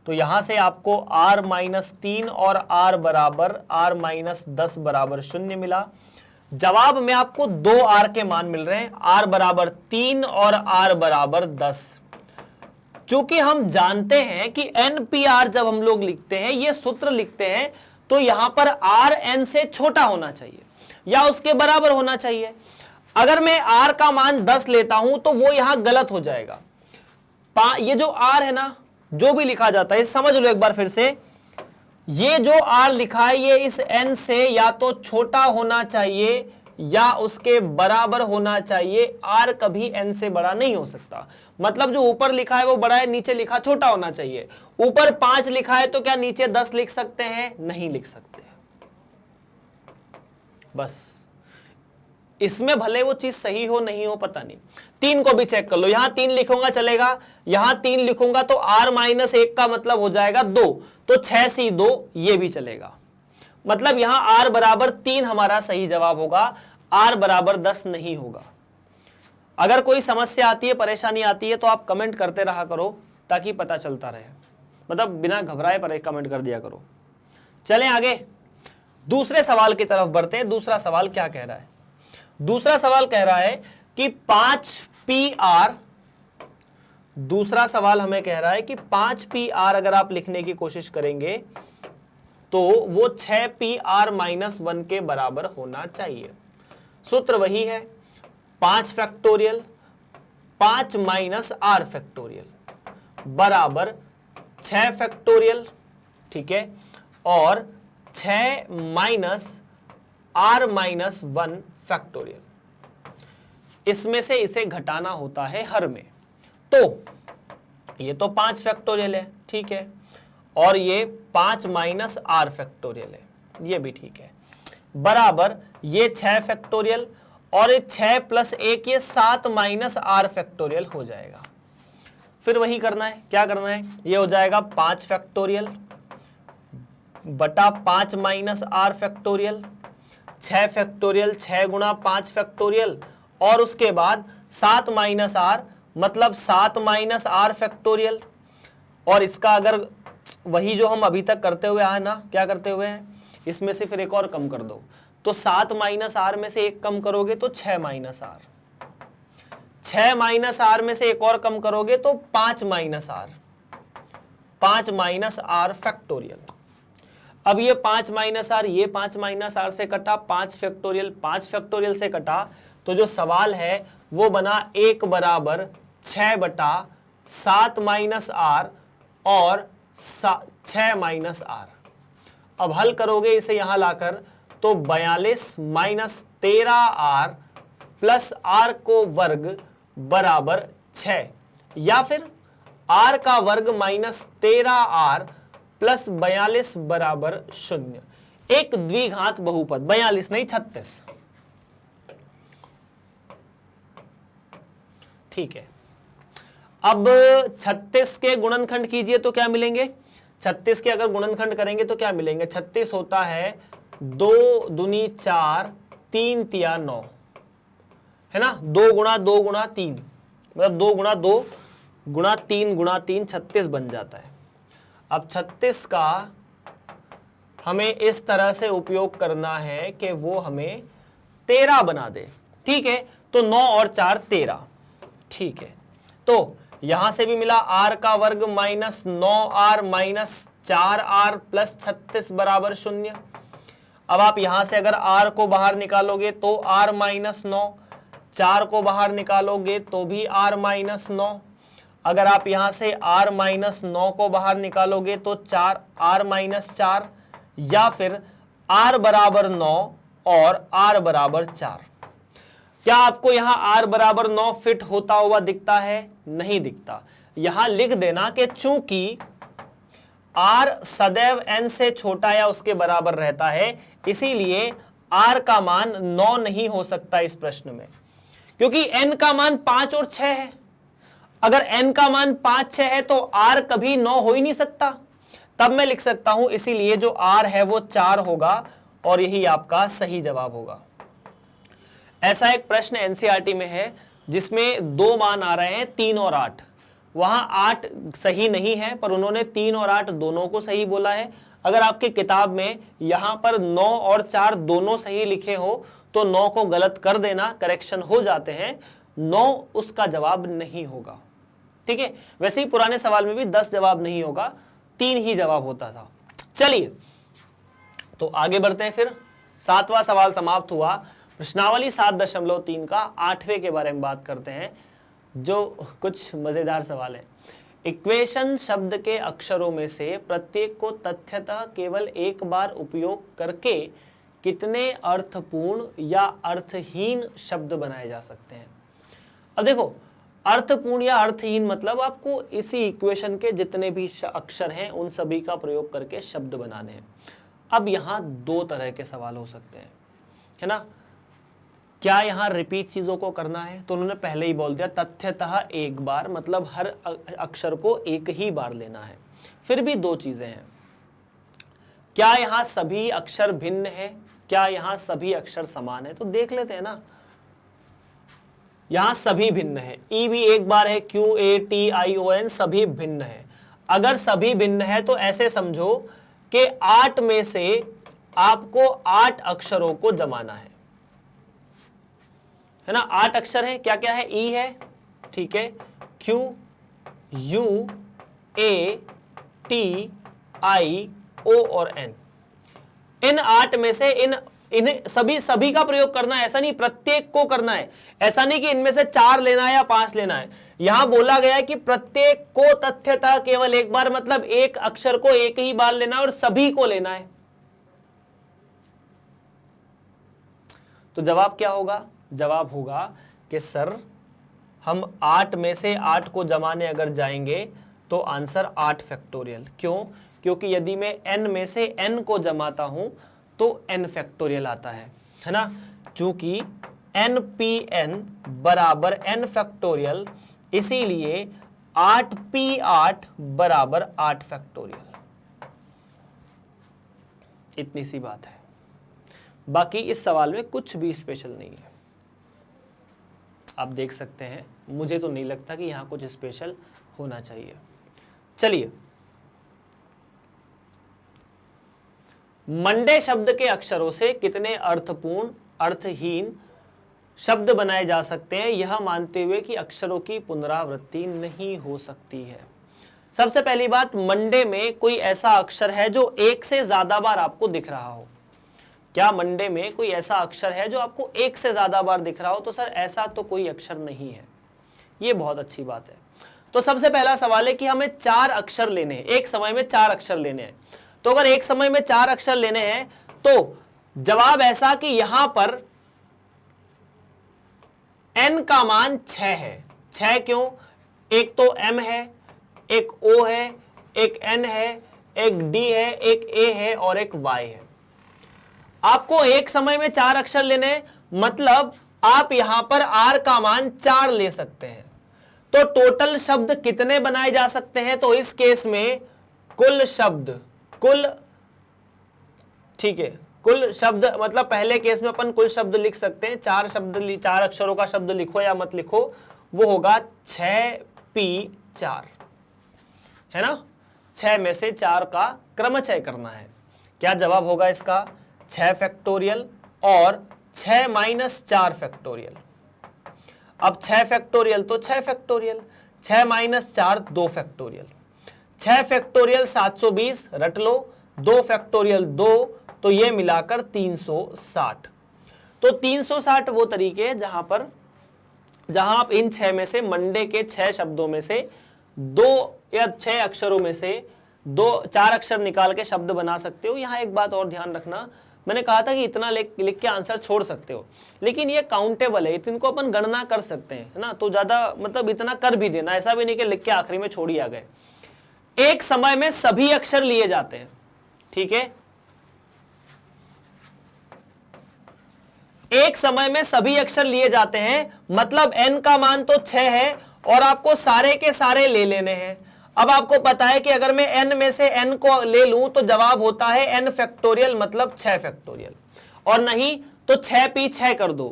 तो यहां से आपको r माइनस 3 और r बराबर r माइनस 10 बराबर 0 मिला। जवाब में आपको 2 आर के मान मिल रहे हैं, आर बराबर 3 और आर बराबर 10। चूंकि हम जानते हैं कि NPR जब हम लोग लिखते हैं, ये सूत्र लिखते हैं, तो यहां पर R N से छोटा होना चाहिए या उसके बराबर होना चाहिए। अगर मैं R का मान 10 लेता हूं तो वो यहां गलत हो जाएगा। ये जो R है ना, जो भी लिखा जाता है, समझ लो एक बार फिर से, ये जो R लिखा है ये इस N से या तो छोटा होना चाहिए या उसके बराबर होना चाहिए। R कभी N से बड़ा नहीं हो सकता। मतलब जो ऊपर लिखा है वो बड़ा है, नीचे लिखा छोटा होना चाहिए। ऊपर 5 लिखा है तो क्या नीचे 10 लिख सकते हैं? नहीं लिख सकते। बस इसमें भले वो चीज सही हो नहीं हो पता नहीं। 3 को भी चेक कर लो, यहां 3 लिखूंगा चलेगा, यहां 3 लिखूंगा तो R-1 का मतलब हो जाएगा 2, तो 6 सी 2 ये भी चलेगा। मतलब यहां R बराबर 3 हमारा सही जवाब होगा, R बराबर 10 नहीं होगा। अगर कोई समस्या आती है, परेशानी आती है तो आप कमेंट करते रहा करो ताकि पता चलता रहे, मतलब बिना घबराए पर कमेंट कर दिया करो। चलें आगे, दूसरे सवाल की तरफ बढ़ते हैं। दूसरा सवाल क्या कह रहा है? दूसरा सवाल कह रहा है कि 5PR, दूसरा सवाल हमें कह रहा है कि 5PR अगर आप लिखने की कोशिश करेंगे तो वो 6PR-1 के बराबर होना चाहिए। सूत्र वही है, 5 फैक्टोरियल 5 माइनस R फैक्टोरियल बराबर 6 फैक्टोरियल, ठीक है, और 6 माइनस R-1 फैक्टोरियल। इसमें से इसे घटाना होता है हर में। तो ये तो 5 फैक्टोरियल है, ठीक है, और ये 5 माइनस R फैक्टोरियल है, ये भी ठीक है, बराबर ये 6 फैक्टोरियल और ये 6 प्लस 1 ये 7 माइनस R फैक्टोरियल हो जाएगा। फिर वही करना है, क्या करना है? ये हो जाएगा 5 फैक्टोरियल बटा 5 माइनस R फैक्टोरियल, 6 फैक्टोरियल 6 गुणा 5 फैक्टोरियल, और उसके बाद 7 माइनस R मतलब 7 माइनस R फैक्टोरियल। और इसका अगर वही जो हम अभी तक करते हुए आए ना, क्या करते हुए हैं, इसमें से फिर एक और कम कर दो, तो 7 माइनस R में से एक कम करोगे तो 6 माइनस R, 6 माइनस R में से एक और कम करोगे तो 5 minus R, 5 minus R factorial. अब ये 5 माइनस R, ये 5 माइनस R से कटा, 5 फैक्टोरियल से कटा, तो जो सवाल है वो बना 1 बराबर 6 बटा 7 माइनस R और 6 माइनस R। अब हल करोगे इसे यहां लाकर तो 42 माइनस 13R प्लस R को वर्ग बराबर 6, या फिर R का वर्ग माइनस 13R प्लस 42 बराबर 0। एक द्विघात बहुपद, 42 नहीं 36, ठीक है। अब 36 के गुणनखंड कीजिए तो क्या मिलेंगे? 36 के अगर गुणनखंड करेंगे तो क्या मिलेंगे? 36 होता है 2 दूनी 4, 3 तिया 9, है ना, 2 गुणा 2 गुणा 3, मतलब 2 गुणा 2 गुणा 3 गुणा 3 36 बन जाता है। अब 36 का हमें इस तरह से उपयोग करना है कि वो हमें 13 बना दे, ठीक है, तो 9 और 4 13, ठीक है। तो यहां से भी मिला R का वर्ग minus 9R minus 4R plus 36 बराबर 0। अब आप यहां से अगर R को बाहर निकालोगे तो R माइनस 9, 4 को बाहर निकालोगे तो भी R माइनस 9, अगर आप यहां से R माइनस 9 को बाहर निकालोगे तो 4 R माइनस 4, या फिर R बराबर 9 और R बराबर 4। क्या आपको यहां R बराबर 9 फिट होता हुआ दिखता है? नहीं दिखता। यहां लिख देना कि चूंकि R सदैव n से छोटा या उसके बराबर रहता है, इसीलिए R का मान 9 नहीं हो सकता इस प्रश्न में, क्योंकि n का मान 5 और 6 है। अगर n का मान 5 6 है तो R कभी 9 हो ही नहीं सकता। तब मैं लिख सकता हूं इसीलिए जो R है वो 4 होगा और यही आपका सही जवाब होगा। ऐसा एक प्रश्न एनसीईआरटी में है जिसमें 2 मान आ रहे हैं 3 और 8। वहां 8 सही नहीं है पर उन्होंने 3 और 8 दोनों को सही बोला है। अगर आपकी किताब में यहां पर 9 और 4 दोनों सही लिखे हो तो 9 को गलत कर देना, करेक्शन हो जाते हैं, 9 उसका जवाब नहीं होगा। ठीक है, वैसे ही पुराने सवाल में भी 10 जवाब नहीं होगा, 3 ही जवाब होता था। चलिए तो आगे बढ़ते हैं, फिर 7वां सवाल समाप्त हुआ। प्रश्नावली 7.3 का 8वें के बारे में बात करते हैं, जो कुछ मजेदार सवाल है। इक्वेशन शब्द के अक्षरों में से प्रत्येक को तथ्यतः केवल एक बार उपयोग करके कितने अर्थपूर्ण या अर्थहीन शब्द बनाए जा सकते हैं। अब देखो, अर्थपूर्ण या अर्थहीन मतलब आपको इसी इक्वेशन के जितने भी अक्षर हैं उन सभी का प्रयोग करके शब्द बनाने हैं। अब यहाँ 2 तरह के सवाल हो सकते हैं, है ना। क्या यहाँ रिपीट चीजों को करना है, तो उन्होंने पहले ही बोल दिया तथ्यतः एक बार, मतलब हर अक्षर को एक ही बार लेना है। फिर भी 2 चीजें हैं, क्या यहाँ सभी अक्षर भिन्न है, क्या यहाँ सभी अक्षर समान है। तो देख लेते हैं ना, यहाँ सभी भिन्न है, ई भी एक बार है, QATION सभी भिन्न है। अगर सभी भिन्न है तो ऐसे समझो कि 8 में से आपको 8 अक्षरों को जमाना है ना। 8 अक्षर है, क्या क्या है, ई है, ठीक है, Q U A T I O और N। इन 8 में से इन्हें सभी का प्रयोग करना है, ऐसा नहीं प्रत्येक को करना है, ऐसा नहीं कि इनमें से 4 लेना है या 5 लेना है। यहां बोला गया है कि प्रत्येक को तथ्यतः केवल एक बार, मतलब एक अक्षर को एक ही बार लेना है और सभी को लेना है। तो जवाब क्या होगा, जवाब होगा कि सर हम 8 में से 8 को जमाने अगर जाएंगे तो आंसर 8 फैक्टोरियल। क्यों, क्योंकि यदि मैं n में से n को जमाता हूं तो n फैक्टोरियल आता है ना। चूंकि npn बराबर n फैक्टोरियल, इसीलिए 8p8 बराबर 8 फैक्टोरियल। इतनी सी बात है, बाकी इस सवाल में कुछ भी स्पेशल नहीं है। आप देख सकते हैं, मुझे तो नहीं लगता कि यहां कुछ स्पेशल होना चाहिए। चलिए, मंडे शब्द के अक्षरों से कितने अर्थपूर्ण अर्थहीन शब्द बनाए जा सकते हैं, यह मानते हुए कि अक्षरों की पुनरावृत्ति नहीं हो सकती है। सबसे पहली बात, मंडे में कोई ऐसा अक्षर है जो एक से ज्यादा बार आपको दिख रहा हो। क्या मंडे में कोई ऐसा अक्षर है जो आपको एक से ज्यादा बार दिख रहा हो, तो सर ऐसा तो कोई अक्षर नहीं है। ये बहुत अच्छी बात है। तो सबसे पहला सवाल है कि हमें 4 अक्षर लेने हैं, एक समय में 4 अक्षर लेने हैं। तो अगर एक समय में 4 अक्षर लेने हैं तो जवाब ऐसा कि यहां पर n का मान 6 है। 6 क्यों, एक तो m है, एक o है, एक n है, एक d है, एक a है और एक y है। आपको एक समय में 4 अक्षर लेने, मतलब आप यहां पर r का मान 4 ले सकते हैं। तो टोटल शब्द कितने बनाए जा सकते हैं, तो इस केस में कुल शब्द, कुल, ठीक है, कुल शब्द मतलब पहले केस में अपन कुल शब्द लिख सकते हैं। 4 शब्द, 4 अक्षरों का शब्द लिखो या मत लिखो, वो होगा 6p4, है ना। 6 में से 4 का क्रमचय करना है। क्या जवाब होगा इसका, 6 फैक्टोरियल और 6 माइनस 4 फैक्टोरियल। अब 6 फैक्टोरियल तो 6 फैक्टोरियल, 6 माइनस 4 2 फैक्टोरियल। 6 फैक्टोरियल 720 रट लो, 2 फैक्टोरियल 2, तो ये मिलाकर 360। तो 360 वो तरीके हैं जहां आप इन 6 में से मंडे के 6 शब्दों में से 2 या 6 अक्षरों में से 4 अक्षर निकाल के शब्द बना सकते हो। यहां एक बात और ध्यान रखना, मैंने कहा था कि इतना लिख के आंसर छोड़ सकते हो, लेकिन ये काउंटेबल है, इनको अपन गणना कर सकते हैं, है ना। तो ज्यादा मतलब इतना कर भी देना, ऐसा भी नहीं कि लिख के आखिरी में छोड़ ही आ गए। एक समय में सभी अक्षर लिए जाते हैं, ठीक है, एक समय में सभी अक्षर लिए जाते हैं, मतलब n का मान तो 6 है और आपको सारे के सारे ले लेने हैं। अब आपको पता है कि अगर मैं n में से n को ले लूं तो जवाब होता है n फैक्टोरियल, मतलब 6 फैक्टोरियल, और नहीं तो 6p6 कर दो।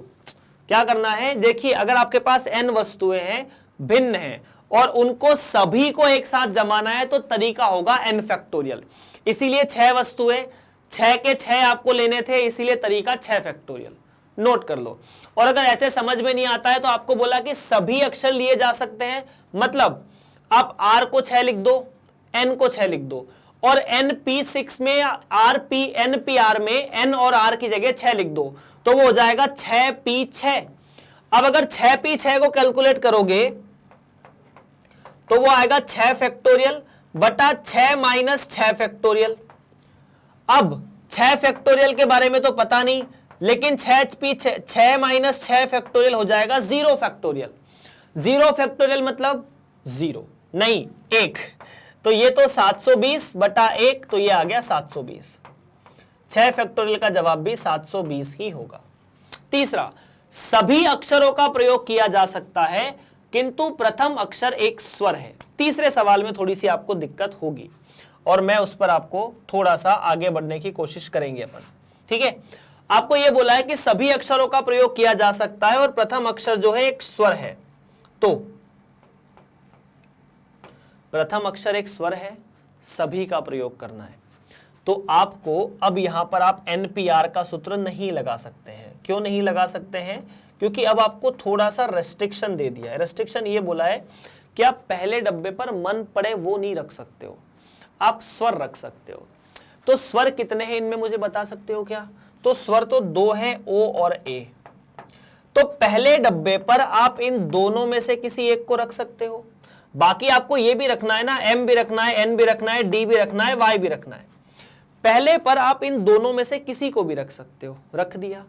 क्या करना है, देखिए अगर आपके पास n वस्तुएं हैं, भिन्न हैं, और उनको सभी को एक साथ जमाना है तो तरीका होगा n फैक्टोरियल। इसीलिए 6 वस्तुएं, 6 के 6 आपको लेने थे, इसीलिए तरीका 6 फैक्टोरियल। नोट कर लो। और अगर ऐसे समझ में नहीं आता है तो आपको बोला कि सभी अक्षर लिए जा सकते हैं, मतलब आप R को 6 लिख दो, N को 6 लिख दो, और NP6 में NPR में N और R की जगह 6 लिख दो, तो वो हो जाएगा 6P6। अब अगर 6P6 को कैलकुलेट करोगे तो वो आएगा 6 फैक्टोरियल बटा 6 माइनस 6 फैक्टोरियल। अब 6 फैक्टोरियल के बारे में तो पता नहीं, लेकिन 6 माइनस 6 फैक्टोरियल हो जाएगा 0 फैक्टोरियल। 0 फैक्टोरियल मतलब 0 नहीं 1, तो ये तो 720 बटा 1, तो ये आ गया 720। 6 फैक्टोरियल का जवाब भी 720 ही होगा। तीसरा, सभी अक्षरों का प्रयोग किया जा सकता है किंतु प्रथम अक्षर एक स्वर है। तीसरे सवाल में थोड़ी सी आपको दिक्कत होगी और मैं उस पर आपको थोड़ा सा आगे बढ़ने की कोशिश करेंगे अपन, ठीक है। आपको यह बोला है कि सभी अक्षरों का प्रयोग किया जा सकता है और प्रथम अक्षर जो है एक स्वर है, तो प्रथम अक्षर एक स्वर है, सभी का प्रयोग करना है। तो आपको अब यहां पर आप NPR का सूत्र नहीं लगा सकते हैं। क्यों नहीं लगा सकते हैं? क्योंकि अब आपको थोड़ा सा रेस्ट्रिक्शन दे दिया है। रेस्ट्रिक्शन ये बोला है कि आप पहले डब्बे पर मन पड़े वो नहीं रख सकते हो, आप स्वर रख सकते हो। तो स्वर कितने हैं इनमें मुझे बता सकते हो क्या? तो स्वर तो 2 हैं, O और A। तो पहले डब्बे पर आप इन दोनों में से किसी एक को रख सकते हो। बाकी आपको ये भी रखना है ना, M भी रखना है, N भी रखना है, D भी रखना है, Y भी रखना है। पहले पर आप इन दोनों में से किसी को भी रख सकते हो, रख दिया।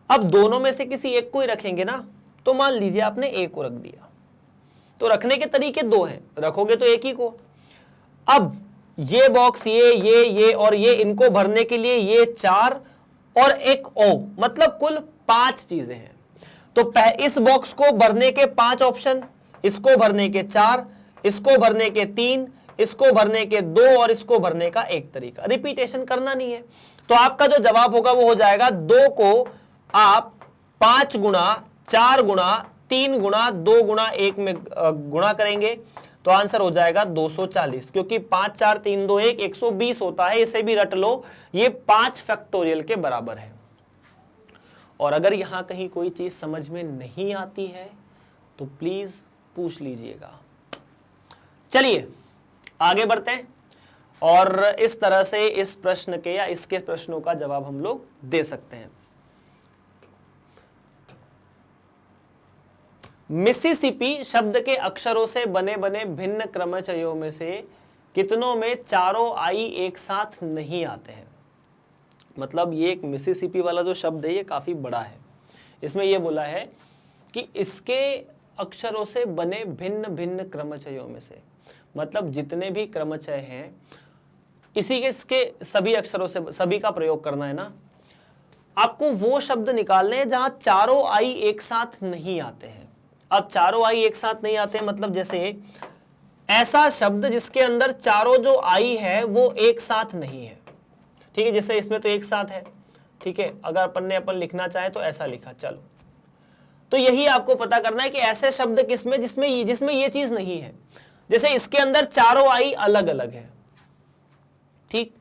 अब दोनों में से किसी एक को ही रखेंगे ना, तो मान लीजिए आपने A को रख दिया, तो रखने के तरीके 2 हैं, रखोगे तो एक ही को। अब ये बॉक्स ये और ये, इनको भरने के लिए ये 4 और एक O, मतलब कुल 5 चीजें हैं। तो इस बॉक्स को भरने के 5 ऑप्शन, इसको भरने के 4, इसको भरने के 3, इसको भरने के 2 और इसको भरने का 1 तरीका। रिपीटेशन करना नहीं है। तो आपका जो जवाब होगा वो हो जाएगा 2 को आप 5 गुणा 4 गुणा 3 गुणा 2 गुणा 1 में गुणा करेंगे तो आंसर हो जाएगा 240, क्योंकि 5 4 3 2 1 120 होता है। इसे भी रट लो, ये 5 फैक्टोरियल के बराबर है। और अगर यहां कहीं कोई चीज समझ में नहीं आती है तो प्लीज पूछ लीजिएगा। चलिए आगे बढ़ते हैं और इस तरह से इस प्रश्न के या इसके प्रश्नों का जवाब हम लोग दे सकते हैं। मिसिसिपी शब्द के अक्षरों से बने बने भिन्न क्रमचयों में से कितनों में चारों आई एक साथ नहीं आते हैं? मतलब ये एक मिसिसिपी वाला जो शब्द है ये काफी बड़ा है। इसमें यह बोला है कि इसके अक्षरों से बने भिन्न भिन्न क्रमचयों में से, मतलब जितने भी क्रमचय हैं इसी के इसके सभी अक्षरों से सभी का प्रयोग करना है ना। आपको वो शब्द निकालने हैं जहां चारों आई एक साथ नहीं आते हैं। अब चारों आई एक साथ नहीं आते हैं मतलब जैसे ऐसा शब्द जिसके अंदर चारों जो आई है वो एक साथ नहीं है, ठीक है। जैसे इसमें तो एक साथ है, ठीक है। अगर अपन लिखना चाहे तो ऐसा लिखा, चलो। तो यही आपको पता करना है कि ऐसे शब्द किसमें जिसमें ये चीज नहीं है। जैसे इसके अंदर चारों आई अलग अलग है, ठीक,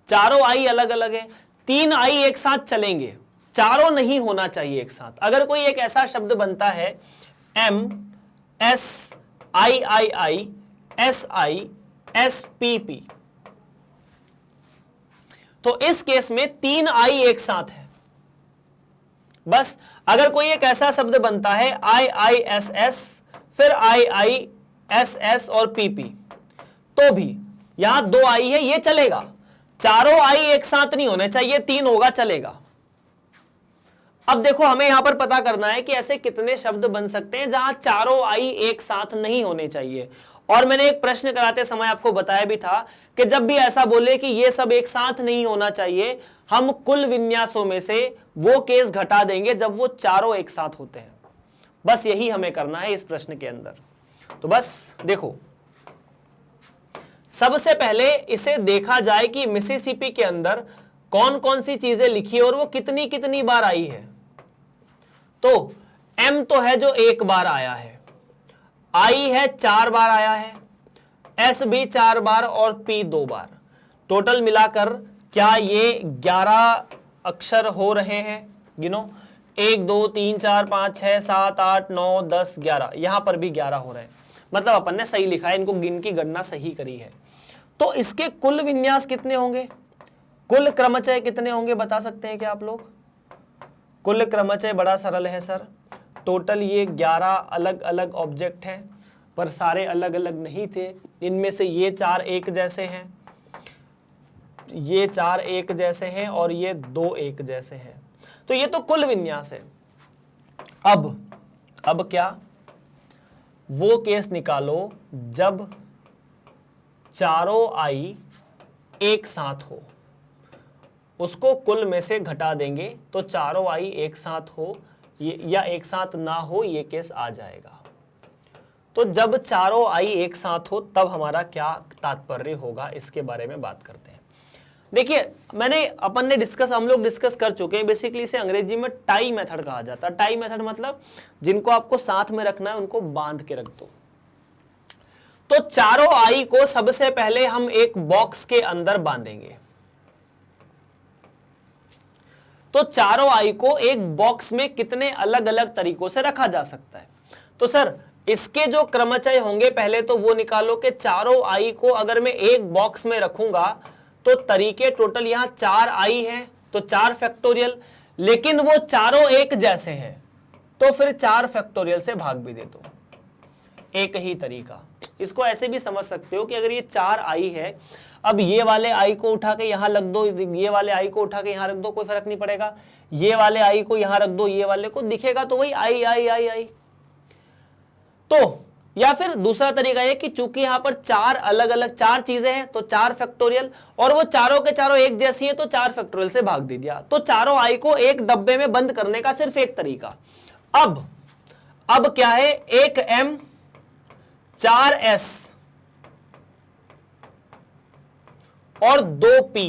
चारों आई अलग अलग है। 3 आई एक साथ चलेंगे, चारों नहीं होना चाहिए एक साथ। अगर कोई एक ऐसा शब्द बनता है MSIII SISPP, तो इस केस में 3 आई एक साथ है बस। अगर कोई एक ऐसा शब्द बनता है IISS फिर IISS और PP, तो भी यहां 2 आई है, ये चलेगा। चारों आई एक साथ नहीं होने चाहिए, 3 होगा, चलेगा। अब देखो हमें यहां पर पता करना है कि ऐसे कितने शब्द बन सकते हैं जहां चारों आई एक साथ नहीं होने चाहिए। और मैंने एक प्रश्न कराते समय आपको बताया भी था कि जब भी ऐसा बोले कि ये सब एक साथ नहीं होना चाहिए, हम कुल विन्यासों में से वो केस घटा देंगे जब वो चारों एक साथ होते हैं। बस यही हमें करना है इस प्रश्न के अंदर। तो बस देखो, सबसे पहले इसे देखा जाए कि मिसिसिपी के अंदर कौन कौन सी चीजें लिखी है और वो कितनी कितनी बार आई है। तो M तो है जो 1 बार आया है, I है 4 बार आया है, S भी 4 बार और P 2 बार। टोटल मिलाकर क्या ये 11 अक्षर हो रहे हैं? गिनो, 1 2 3 4 5 6 7 8 9 10 11, यहां पर भी 11 हो रहे हैं, मतलब अपन ने सही लिखा है, इनको गिन की गणना सही करी है। तो इसके कुल विन्यास कितने होंगे, कुल क्रमचय कितने होंगे बता सकते हैं क्या आप लोग? कुल क्रमचय बड़ा सरल है सर, टोटल ये 11 अलग अलग ऑब्जेक्ट हैं, पर सारे अलग अलग नहीं थे। इनमें से ये 4 एक जैसे हैं, ये 4 एक जैसे हैं और ये 2 एक जैसे हैं। तो ये तो कुल विन्यास है। अब क्या, वो केस निकालो जब चारों आई एक साथ हो, उसको कुल में से घटा देंगे तो चारों आई एक साथ हो या एक साथ ना हो, ये केस आ जाएगा। तो जब चारों आई एक साथ हो तब हमारा क्या तात्पर्य होगा, इसके बारे में बात करते हैं। देखिए हम लोग डिस्कस कर चुके हैं, बेसिकली इसे अंग्रेजी में टाई मेथड कहा जाता है। टाई मेथड मतलब जिनको आपको साथ में रखना है उनको बांध के रख दो। तो चारों आई को सबसे पहले हम एक बॉक्स के अंदर बांधेंगे। तो चारों आई को एक बॉक्स में कितने अलग अलग तरीकों से रखा जा सकता है? तो सर इसके जो क्रमचय होंगे पहले तो वो निकालो कि चारों आई को अगर मैं एक बॉक्स में रखूंगा तो तरीके टोटल यहां 4 आई है, तो 4 फैक्टोरियल, लेकिन वो चारों एक जैसे हैं तो फिर 4 फैक्टोरियल से भाग भी दे दो, एक ही तरीका। इसको ऐसे भी समझ सकते हो कि अगर ये 4 आई है, अब ये वाले आई को उठा के यहां रख दो, ये वाले आई को उठा के यहां रख दो, कोई फर्क नहीं पड़ेगा। ये वाले आई को यहां रख दो, ये वाले को, दिखेगा तो वही आई आई आई आई। तो या फिर दूसरा तरीका है कि चूंकि यहां पर 4 अलग अलग 4 चीजें हैं तो 4 फैक्टोरियल, और वो चारों के चारों एक जैसी हैं तो 4 फैक्टोरियल से भाग दे दिया। तो चारों आई को एक डब्बे में बंद करने का सिर्फ एक तरीका। अब क्या है, 1m 4s और 2p,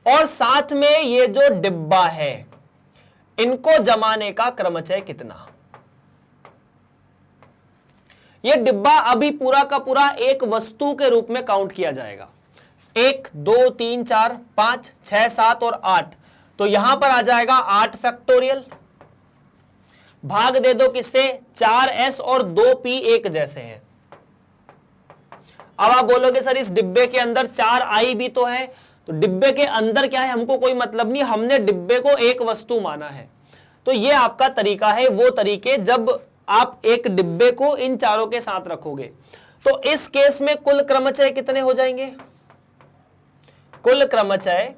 और साथ में ये जो डिब्बा है इनको जमाने का क्रमचय कितना? ये डिब्बा अभी पूरा का पूरा एक वस्तु के रूप में काउंट किया जाएगा। 1 2 3 4 5 6 7 और 8, तो यहां पर आ जाएगा 8 फैक्टोरियल। भाग दे दो किससे? 4s और 2p एक जैसे हैं। अब आप बोलोगे सर इस डिब्बे के अंदर 4 आई भी तो है, तो डिब्बे के अंदर क्या है हमको कोई मतलब नहीं, हमने डिब्बे को एक वस्तु माना है। तो ये आपका तरीका है, वो तरीके जब आप एक डिब्बे को इन चारों के साथ रखोगे। तो इस केस में कुल क्रमचय कितने हो जाएंगे? कुल क्रमचय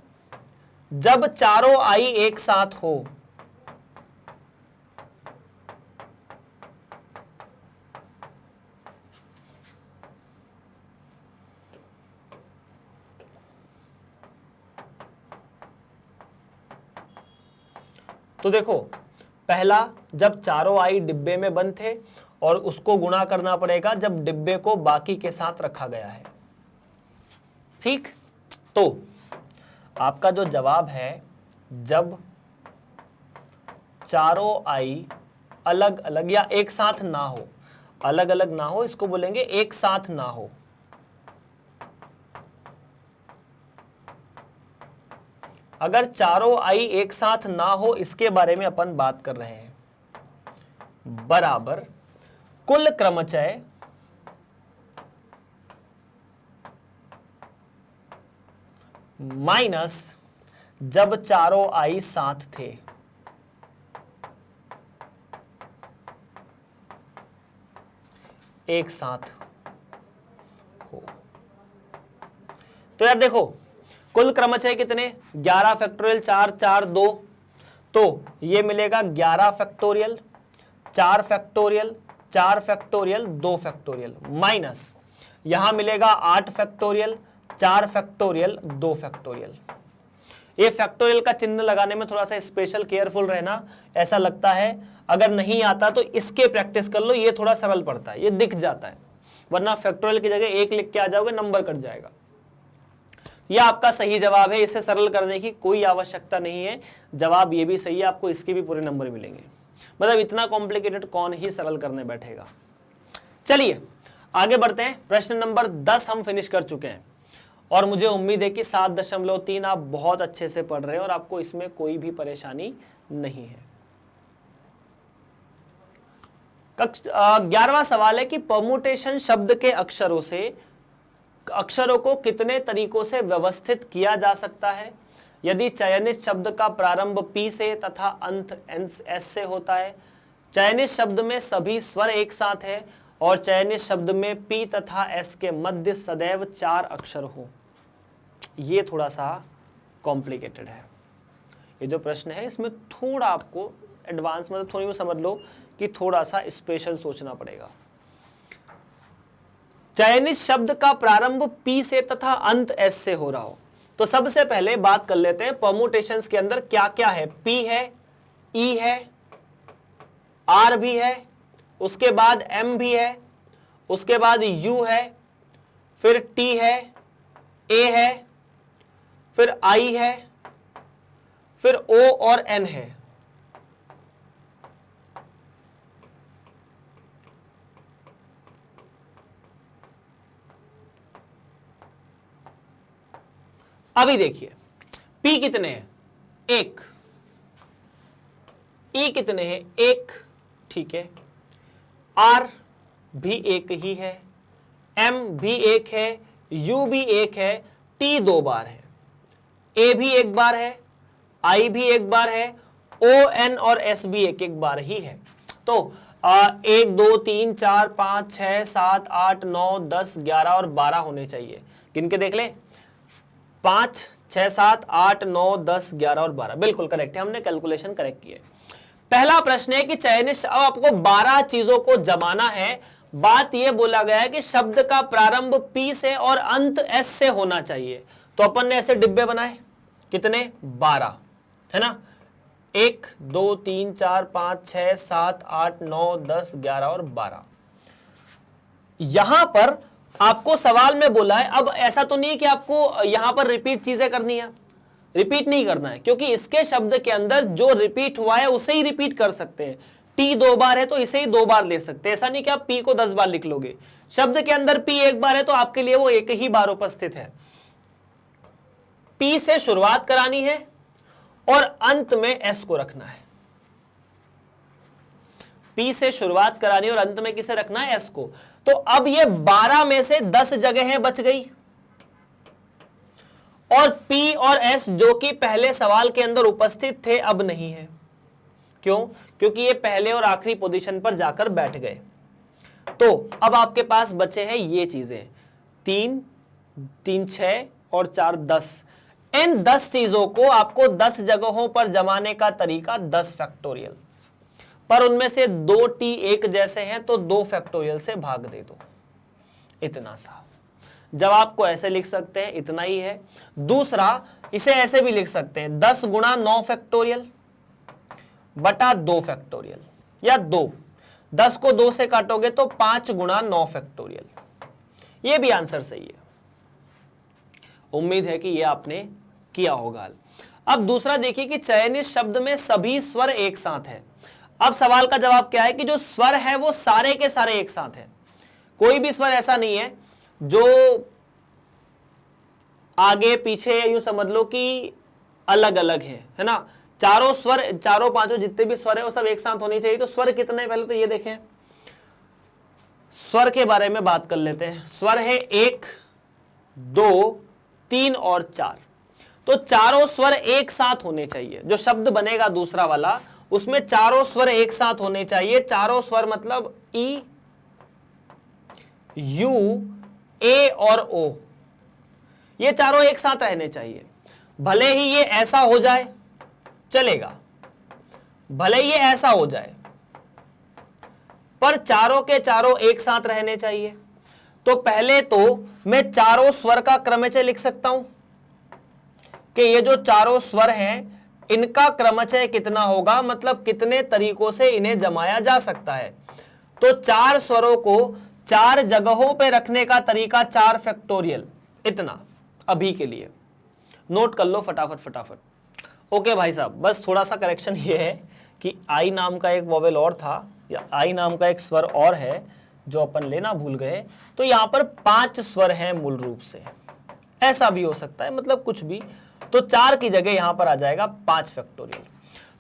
जब चारों आई एक साथ हो, तो देखो पहला जब चारों आई डिब्बे में बंद थे, और उसको गुणा करना पड़ेगा जब डिब्बे को बाकी के साथ रखा गया है। ठीक, तो आपका जो जवाब है, जब चारों आई अलग अलग या एक साथ ना हो, अलग अलग ना हो इसको बोलेंगे एक साथ ना हो, अगर चारों आई एक साथ ना हो, इसके बारे में अपन बात कर रहे हैं, बराबर कुल क्रमचय माइनस जब चारों आई साथ थे। एक साथ हो, तो यार देखो कुल क्रमचय कितने? 11 फैक्टोरियल 4 4 2, तो ये मिलेगा 11 factorial 4 factorial 4 factorial 2 factorial, minus यहां मिलेगा 8 फैक्टोरियल 4 फैक्टोरियल 2 फैक्टोरियल। ये फैक्टोरियल का चिन्ह लगाने में थोड़ा सा स्पेशल केयरफुल रहना, ऐसा लगता है, अगर नहीं आता तो इसके प्रैक्टिस कर लो, ये थोड़ा सरल पड़ता है, ये दिख जाता है, वरना फैक्टोरियल की जगह 1 लिख के आ जाओगे नंबर कट जाएगा। यह आपका सही जवाब है, इसे सरल करने की कोई आवश्यकता नहीं है, जवाब ये भी सही है, आपको इसके भी पूरे नंबर मिलेंगे। मतलब इतना कॉम्प्लिकेटेड कौन ही सरल करने बैठेगा। चलिए आगे बढ़ते हैं, प्रश्न नंबर 10 हम फिनिश कर चुके हैं, और मुझे उम्मीद है कि 7.3 आप बहुत अच्छे से पढ़ रहे हैं और आपको इसमें कोई भी परेशानी नहीं है। 11वां सवाल है कि परमुटेशन शब्द के अक्षरों को कितने तरीकों से व्यवस्थित किया जा सकता है। यदि चयनित शब्द का प्रारंभ पी से तथा अंत एस से होता है, चयनित शब्द में सभी स्वर एक साथ है और चयनित शब्द में पी तथा एस के मध्य सदैव 4 अक्षर हो। ये थोड़ा सा कॉम्प्लिकेटेड है। ये जो प्रश्न है इसमें थोड़ा आपको एडवांस मतलब थोड़ी समझ लो कि थोड़ा सा स्पेशल सोचना पड़ेगा। चयनित शब्द का प्रारंभ पी से तथा अंत एस से हो रहा हो, तो सबसे पहले बात कर लेते हैं परमुटेशंस के अंदर क्या क्या है। पी है, ई है, आर भी है, उसके बाद एम भी है, उसके बाद यू है, फिर टी है, ए है, फिर आई है, फिर ओ और एन है। अभी देखिए P कितने हैं, 1, E कितने हैं, 1, ठीक है, R भी 1 ही है, M भी 1 है, U भी 1 है, T 2 बार है, A भी 1 बार है, I भी 1 बार है, O N और S भी 1 बार ही है। तो 1 2 3 4 5 6 7 8 9 10 11 और 12 होने चाहिए। किनके देख लें, 5 6 7 8 9 10 11 और 12 बिल्कुल करेक्ट है, हमने कैलकुलेशन करेक्ट की है। पहला प्रश्न है कि चयनित, अब आपको 12 चीजों को जमाना है। बात यह बोला गया है कि शब्द का प्रारंभ पी से और अंत एस से होना चाहिए, तो अपन ने ऐसे डिब्बे बनाए, कितने, 12 है ना, 1 2 3 4 5 6 7 8 9 10 11 और 12। यहां पर आपको सवाल में बोला है, अब ऐसा तो नहीं है कि आपको यहां पर रिपीट चीजें करनी है, रिपीट नहीं करना है, क्योंकि इसके शब्द के अंदर जो रिपीट हुआ है उसे ही रिपीट कर सकते हैं। टी 2 बार है तो इसे ही 2 बार ले सकते हैं, ऐसा नहीं कि आप पी को 10 बार लिख लोगे। शब्द के अंदर पी 1 बार है तो आपके लिए वो 1 ही बार उपस्थित है। पी से शुरुआत करानी है और अंत में एस को रखना है। पी से शुरुआत करानी और अंत में किसे रखना है, एस को। तो अब ये 12 में से 10 जगहें बच गई और P और S जो कि पहले सवाल के अंदर उपस्थित थे अब नहीं है। क्यों? क्योंकि ये पहले और आखिरी पोजीशन पर जाकर बैठ गए। तो अब आपके पास बचे हैं ये चीजें, 3 3 6 और 4 10। इन 10 चीजों को आपको 10 जगहों पर जमाने का तरीका 10 फैक्टोरियल, पर उनमें से 2 T एक जैसे हैं तो 2 फैक्टोरियल से भाग दे दो, इतना सा। जवाब को ऐसे लिख सकते हैं, इतना ही है। दूसरा, इसे ऐसे भी लिख सकते हैं, 10 गुणा 9 फैक्टोरियल बटा 2 फैक्टोरियल, या 2, 10 को 2 से काटोगे तो 5 गुणा 9 फैक्टोरियल। ये भी आंसर सही है। उम्मीद है कि ये आपने किया होगा। अब दूसरा देखिए कि चयनित शब्द में सभी स्वर एक साथ है। अब सवाल का जवाब क्या है कि जो स्वर है वो सारे के सारे एक साथ है। कोई भी स्वर ऐसा नहीं है जो आगे पीछे, यूं समझ लो कि अलग अलग है ना। चारों स्वर, चारों पांचों जितने भी स्वर है वो सब एक साथ होने चाहिए। तो स्वर कितने हैं, पहले तो ये देखें, स्वर के बारे में बात कर लेते हैं। स्वर है 1 2 3 और 4। तो चारों स्वर एक साथ होने चाहिए। जो शब्द बनेगा दूसरा वाला, उसमें चारों स्वर एक साथ होने चाहिए। चारों स्वर मतलब ई, यू, ए और ओ, ये चारों एक साथ रहने चाहिए। भले ही ये ऐसा हो जाए चलेगा, भले ये ऐसा हो जाए, पर चारों के चारों एक साथ रहने चाहिए। तो पहले तो मैं चारों स्वर का क्रमचय लिख सकता हूं कि ये जो चारों स्वर हैं इनका क्रमचय कितना होगा, मतलब कितने तरीकों से इन्हें जमाया जा सकता है। तो 4 स्वरों को 4 जगहों पे रखने का तरीका 4 फैक्टोरियल, इतना अभी के लिए नोट कर लो फटाफट फटाफट। ओके भाई साहब, बस थोड़ा सा करेक्शन ये है कि आई नाम का एक वोवेल और था, या आई नाम का एक स्वर और है जो अपन लेना भूल गए। तो यहां पर 5 स्वर हैं मूल रूप से, ऐसा भी हो सकता है, मतलब कुछ भी। तो 4 की जगह यहां पर आ जाएगा 5 फैक्टोरियल।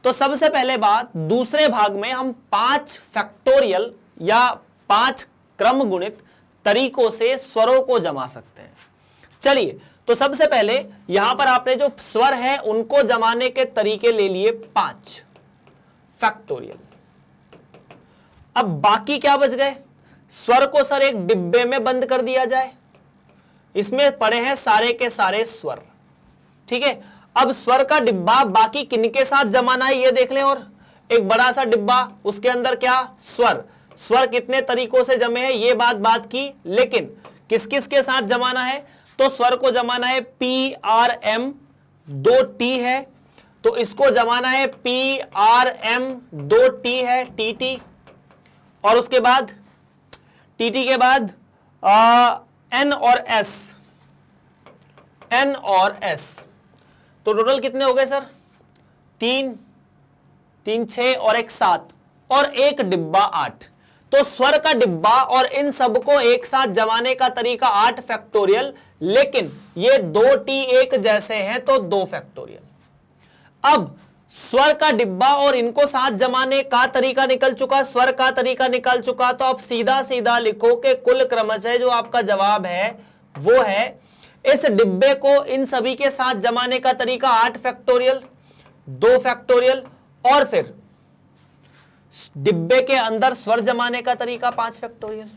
तो सबसे पहले बात, दूसरे भाग में हम 5 फैक्टोरियल या 5 क्रम गुणित तरीकों से स्वरों को जमा सकते हैं। चलिए, तो सबसे पहले यहां पर आपने जो स्वर है उनको जमाने के तरीके ले लिए 5 फैक्टोरियल। अब बाकी क्या बच गए? स्वर को सर एक डिब्बे में बंद कर दिया जाए, इसमें पड़े हैं सारे के सारे स्वर। ठीक है, अब स्वर का डिब्बा बाकी किनके साथ जमाना है ये देख लें। और एक बड़ा सा डिब्बा, उसके अंदर क्या? स्वर। स्वर कितने तरीकों से जमे हैं ये बात की, लेकिन किस किस के साथ जमाना है? तो स्वर को जमाना है PRM, 2 T है, तो इसको जमाना है PRM, 2 T है, TT। और उसके बाद TT के बाद N और S, N और S। तो टोटल कितने हो गए सर? 3, 6 और 1 7 और एक डिब्बा 8। तो स्वर का डिब्बा और इन सबको एक साथ जमाने का तरीका 8 फैक्टोरियल, लेकिन ये 2T एक जैसे हैं तो 2 फैक्टोरियल। अब स्वर का डिब्बा और इनको साथ जमाने का तरीका निकल चुका, स्वर का तरीका निकल चुका, तो आप सीधा सीधा लिखो कि कुल क्रमशः जो आपका जवाब है वो है इस डिब्बे को इन सभी के साथ जमाने का तरीका 8 फैक्टोरियल, 2 फैक्टोरियल, और फिर डिब्बे के अंदर स्वर जमाने का तरीका 5 फैक्टोरियल।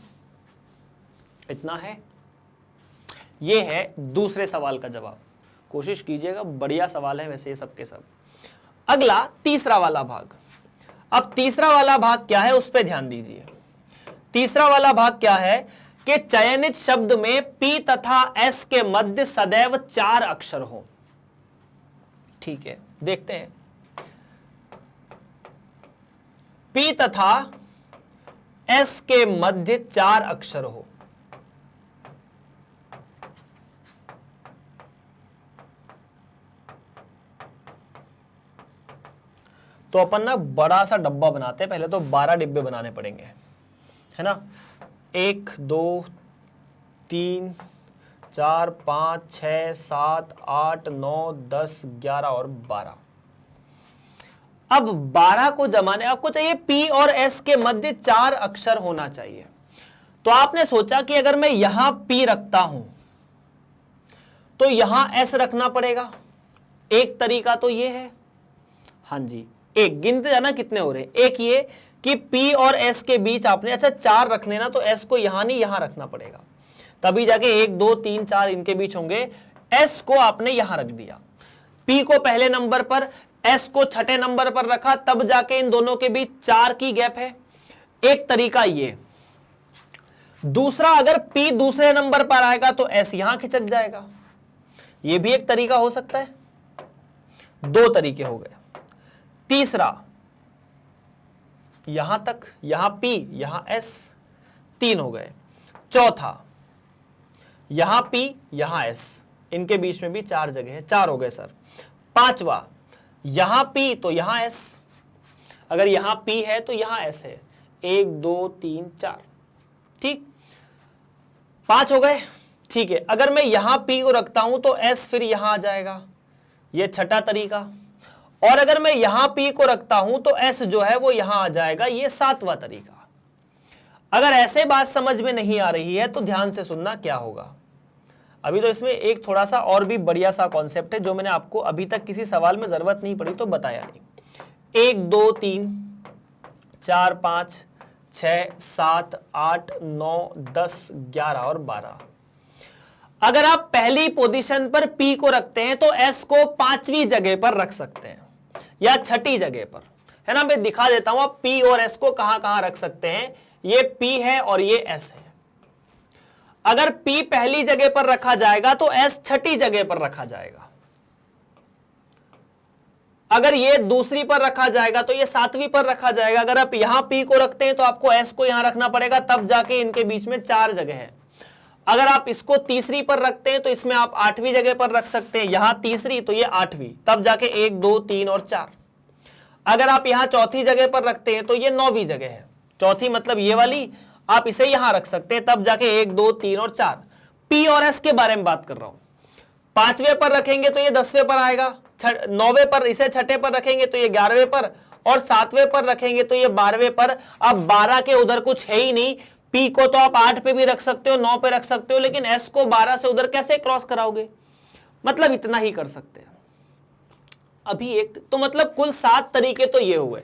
इतना है। यह है दूसरे सवाल का जवाब। कोशिश कीजिएगा, बढ़िया सवाल है वैसे ये सब के सब। अगला तीसरा वाला भाग। अब तीसरा वाला भाग क्या है उस पर ध्यान दीजिए। तीसरा वाला भाग क्या है कि चयनित शब्द में P तथा S के मध्य सदैव 4 अक्षर हो। ठीक है, देखते हैं। P तथा S के मध्य 4 अक्षर हो। तो अपन ना बड़ा सा डब्बा बनाते हैं। पहले तो 12 डिब्बे बनाने पड़ेंगे, है ना। 1 2 3 4 5 6 7 8 9 10 11 और 12। अब 12 को जमाने आपको चाहिए P और S के मध्य 4 अक्षर होना चाहिए। तो आपने सोचा कि अगर मैं यहां P रखता हूं तो यहां S रखना पड़ेगा। एक तरीका तो ये है, हाँ जी, एक गिनते जाना कितने हो रहे हैं। एक ये कि P और S के बीच आपने 4 रखने ना, तो S को यहां नहीं यहां रखना पड़ेगा, तभी जाके 1 2 3 4 इनके बीच होंगे। S को आपने यहां रख दिया, P को पहले नंबर पर, S को छठे नंबर पर रखा, तब जाके इन दोनों के बीच 4 की गैप है। एक तरीका ये। दूसरा, अगर P दूसरे नंबर पर आएगा तो S यहां खिसक जाएगा। यह भी एक तरीका हो सकता है। 2 तरीके हो गए। तीसरा, यहां तक, यहां P यहां S, 3 हो गए। चौथा, यहां P यहां S, इनके बीच में भी 4 जगह है, 4 हो गए सर। पांचवा, यहां P तो यहां S, अगर यहां P है तो यहां S है। 1 2 3 4, ठीक, 5 हो गए। ठीक है, अगर मैं यहां P को रखता हूं तो S फिर यहां आ जाएगा, यह छठा तरीका। और अगर मैं यहां P को रखता हूं तो S जो है वो यहां आ जाएगा, ये 7वां तरीका। अगर ऐसे बात समझ में नहीं आ रही है तो ध्यान से सुनना क्या होगा। अभी तो इसमें एक थोड़ा सा और भी बढ़िया सा कॉन्सेप्ट है जो मैंने आपको अभी तक किसी सवाल में जरूरत नहीं पड़ी तो बताया नहीं। 1 2 3 4 5 6 7 8 9 10 11 और 12। अगर आप पहली पोजीशन पर P को रखते हैं तो S को 5वीं जगह पर रख सकते हैं या छठी जगह पर, है ना। मैं दिखा देता हूं आप P और S को कहां कहां रख सकते हैं। ये P है और ये S है। अगर P पहली जगह पर रखा जाएगा तो S छठी जगह पर रखा जाएगा। अगर ये दूसरी पर रखा जाएगा तो ये 7वीं पर रखा जाएगा। अगर आप यहां P को रखते हैं तो आपको S को यहां रखना पड़ेगा, तब जाके इनके बीच में 4 जगह है। अगर आप इसको तीसरी पर रखते हैं तो इसमें आप 8वीं जगह पर रख सकते हैं। यहां तीसरी तो ये 8वीं, तब जाके 1 2 3 और 4। अगर आप यहां चौथी जगह पर रखते हैं तो ये 9वीं जगह है। चौथी मतलब ये वाली, आप इसे यहां रख सकते हैं, तब जाके 1 2 3 और 4। P और S के बारे में बात कर रहा हूं। 5वें पर रखेंगे तो ये 10वें पर आएगा, 9वें पर इसे छठे पर रखेंगे तो ये 11वें पर, और 7वें पर रखेंगे तो ये 12वें पर। अब 12 के उधर कुछ है ही नहीं, P को तो आप 8 पे भी रख सकते हो, 9 पे रख सकते हो, लेकिन S को 12 से उधर कैसे क्रॉस कराओगे? मतलब इतना ही कर सकते हैं अभी एक। तो मतलब कुल 7 तरीके तो ये हुए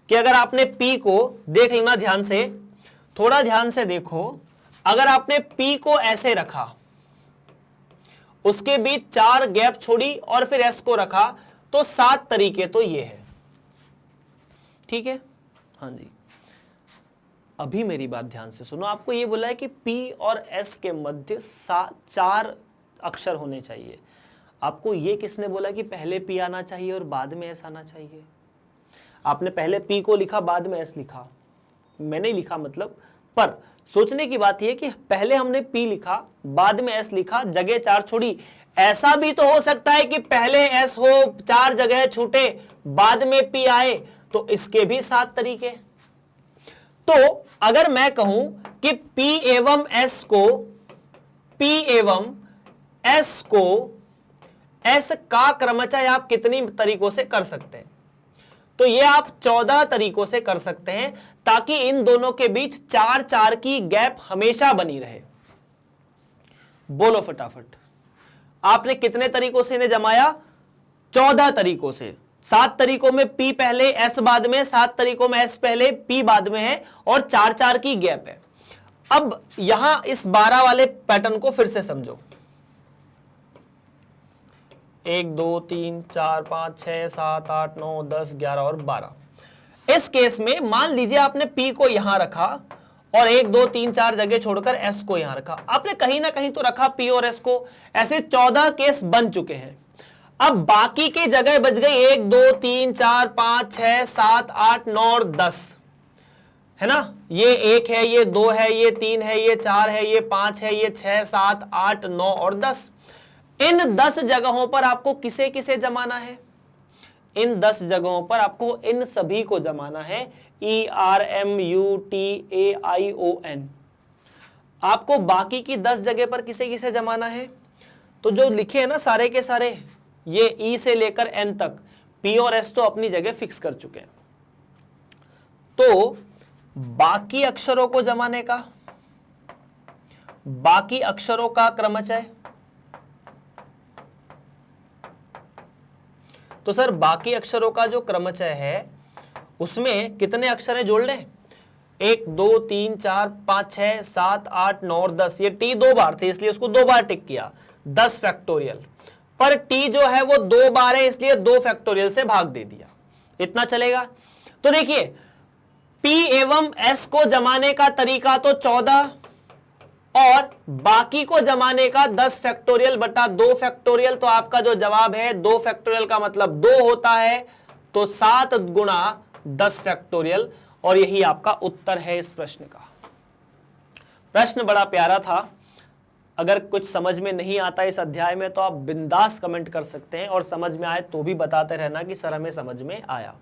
कि अगर आपने P को देख लेना ध्यान से, थोड़ा ध्यान से देखो, अगर आपने P को ऐसे रखा, उसके बीच 4 गैप छोड़ी और फिर S को रखा, तो 7 तरीके तो ये है। ठीक है, हाँ जी। अभी मेरी बात ध्यान से सुनो, आपको ये बोला है कि P और S के मध्य 4 अक्षर होने चाहिए। आपको ये किसने बोला कि पहले P आना चाहिए और बाद में S आना चाहिए? आपने पहले P को लिखा, बाद में S लिखा, मैंने लिखा मतलब। पर सोचने की बात यह कि पहले हमने P लिखा, बाद में S लिखा, जगह 4 छोड़ी। ऐसा भी तो हो सकता है कि पहले S हो, 4 जगह छूटे, बाद में P आए, तो इसके भी 7 तरीके। तो अगर मैं कहूं कि P एवं S को, P एवं S को S का क्रमचय आप कितनी तरीकों से कर सकते हैं? तो ये आप 14 तरीकों से कर सकते हैं, ताकि इन दोनों के बीच 4-4 की गैप हमेशा बनी रहे। बोलो फटाफट, आपने कितने तरीकों से इन्हें जमाया? 14 तरीकों से। 7 तरीकों में P पहले S बाद में, 7 तरीकों में S पहले P बाद में है, और 4-4 की गैप है। अब यहां इस 12 वाले पैटर्न को फिर से समझो। 1 2 3 4 5 6 7 8 9 10 11 और 12। इस केस में मान लीजिए आपने P को यहां रखा और 1 2 3 4 जगह छोड़कर S को यहां रखा। आपने कहीं ना कहीं तो रखा P और S को। ऐसे 14 केस बन चुके हैं। अब बाकी की जगह बच गई 1 2 3 4 5 6 7 8 9 और 10, है ना? ये 1 है, ये 2 है, ये 3 है, ये 4 है, ये 5 है, ये 6 7 8 9 और 10। इन 10 जगहों पर आपको किसे किसे जमाना है? इन 10 जगहों पर आपको इन सभी को जमाना है। ERMUTAION। आपको बाकी की 10 जगह पर किसे किसे जमाना है? तो जो लिखे हैं ना सारे के सारे, ये E से लेकर N तक, P और S तो अपनी जगह फिक्स कर चुके हैं। तो बाकी अक्षरों को जमाने का, बाकी अक्षरों का क्रमचय, तो सर बाकी अक्षरों का जो क्रमचय है उसमें कितने अक्षर हैं? जोड़ लें। 1 2 3 4 5 6 7 8 9 और 10। ये T 2 बार थी इसलिए उसको 2 बार टिक किया, 10 फैक्टोरियल। पर T जो है वो 2 बार है इसलिए 2 फैक्टोरियल से भाग दे दिया। इतना चलेगा? तो देखिए P एवं S को जमाने का तरीका तो 14 और बाकी को जमाने का 10 फैक्टोरियल बटा 2 फैक्टोरियल। तो आपका जो जवाब है 2 फैक्टोरियल का मतलब 2 होता है, तो 7 गुणा 10 फैक्टोरियल, और यही आपका उत्तर है इस प्रश्न का। प्रश्न बड़ा प्यारा था। अगर कुछ समझ में नहीं आता इस अध्याय में तो आप बिंदास कमेंट कर सकते हैं, और समझ में आए तो भी बताते रहना कि सर हमें समझ में आया।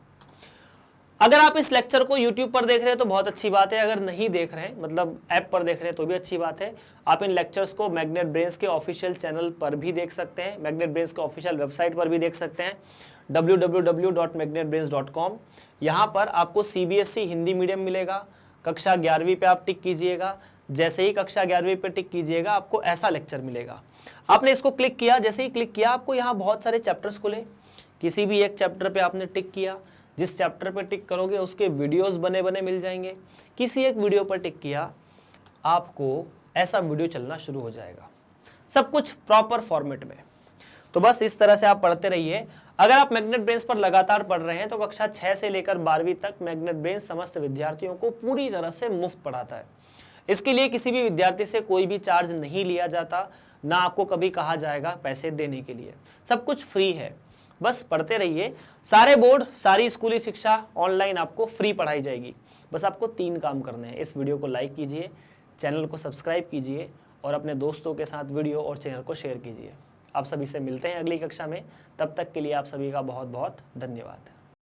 अगर आप इस लेक्चर को YouTube पर देख रहे हैं तो बहुत अच्छी बात है। अगर नहीं देख रहे हैं, मतलब ऐप पर देख रहे हैं, तो भी अच्छी बात है। आप इन लेक्चर्स को मैग्नेट ब्रेन्स के ऑफिशियल चैनल पर भी देख सकते हैं, मैग्नेट ब्रेन्स के ऑफिशियल वेबसाइट पर भी देख सकते हैं, www.magnetbrains.com। यहाँ पर आपको CBSE हिंदी मीडियम मिलेगा। कक्षा 11वीं पे आप टिक कीजिएगा। जैसे ही कक्षा 11वीं पे टिक कीजिएगा आपको ऐसा लेक्चर मिलेगा। आपने इसको क्लिक किया, जैसे ही क्लिक किया आपको यहाँ बहुत सारे चैप्टर्स खुले। किसी भी एक चैप्टर पे आपने टिक किया, जिस चैप्टर पे टिक करोगे उसके वीडियोस बने बने मिल जाएंगे। किसी एक वीडियो पर टिक किया, आपको ऐसा वीडियो चलना शुरू हो जाएगा, सब कुछ प्रॉपर फॉर्मेट में। तो बस इस तरह से आप पढ़ते रहिए। अगर आप मैग्नेट ब्रेन्स पर लगातार पढ़ रहे हैं तो कक्षा 6 से लेकर 12वीं तक मैग्नेट ब्रेन्स समस्त विद्यार्थियों को पूरी तरह से मुफ्त पढ़ाता है। इसके लिए किसी भी विद्यार्थी से कोई भी चार्ज नहीं लिया जाता, ना आपको कभी कहा जाएगा पैसे देने के लिए। सब कुछ फ्री है, बस पढ़ते रहिए। सारे बोर्ड, सारी स्कूली शिक्षा ऑनलाइन आपको फ्री पढ़ाई जाएगी। बस आपको 3 काम करने हैं। इस वीडियो को लाइक कीजिए, चैनल को सब्सक्राइब कीजिए, और अपने दोस्तों के साथ वीडियो और चैनल को शेयर कीजिए। आप सभी से मिलते हैं अगली कक्षा में। तब तक के लिए आप सभी का बहुत बहुत धन्यवाद।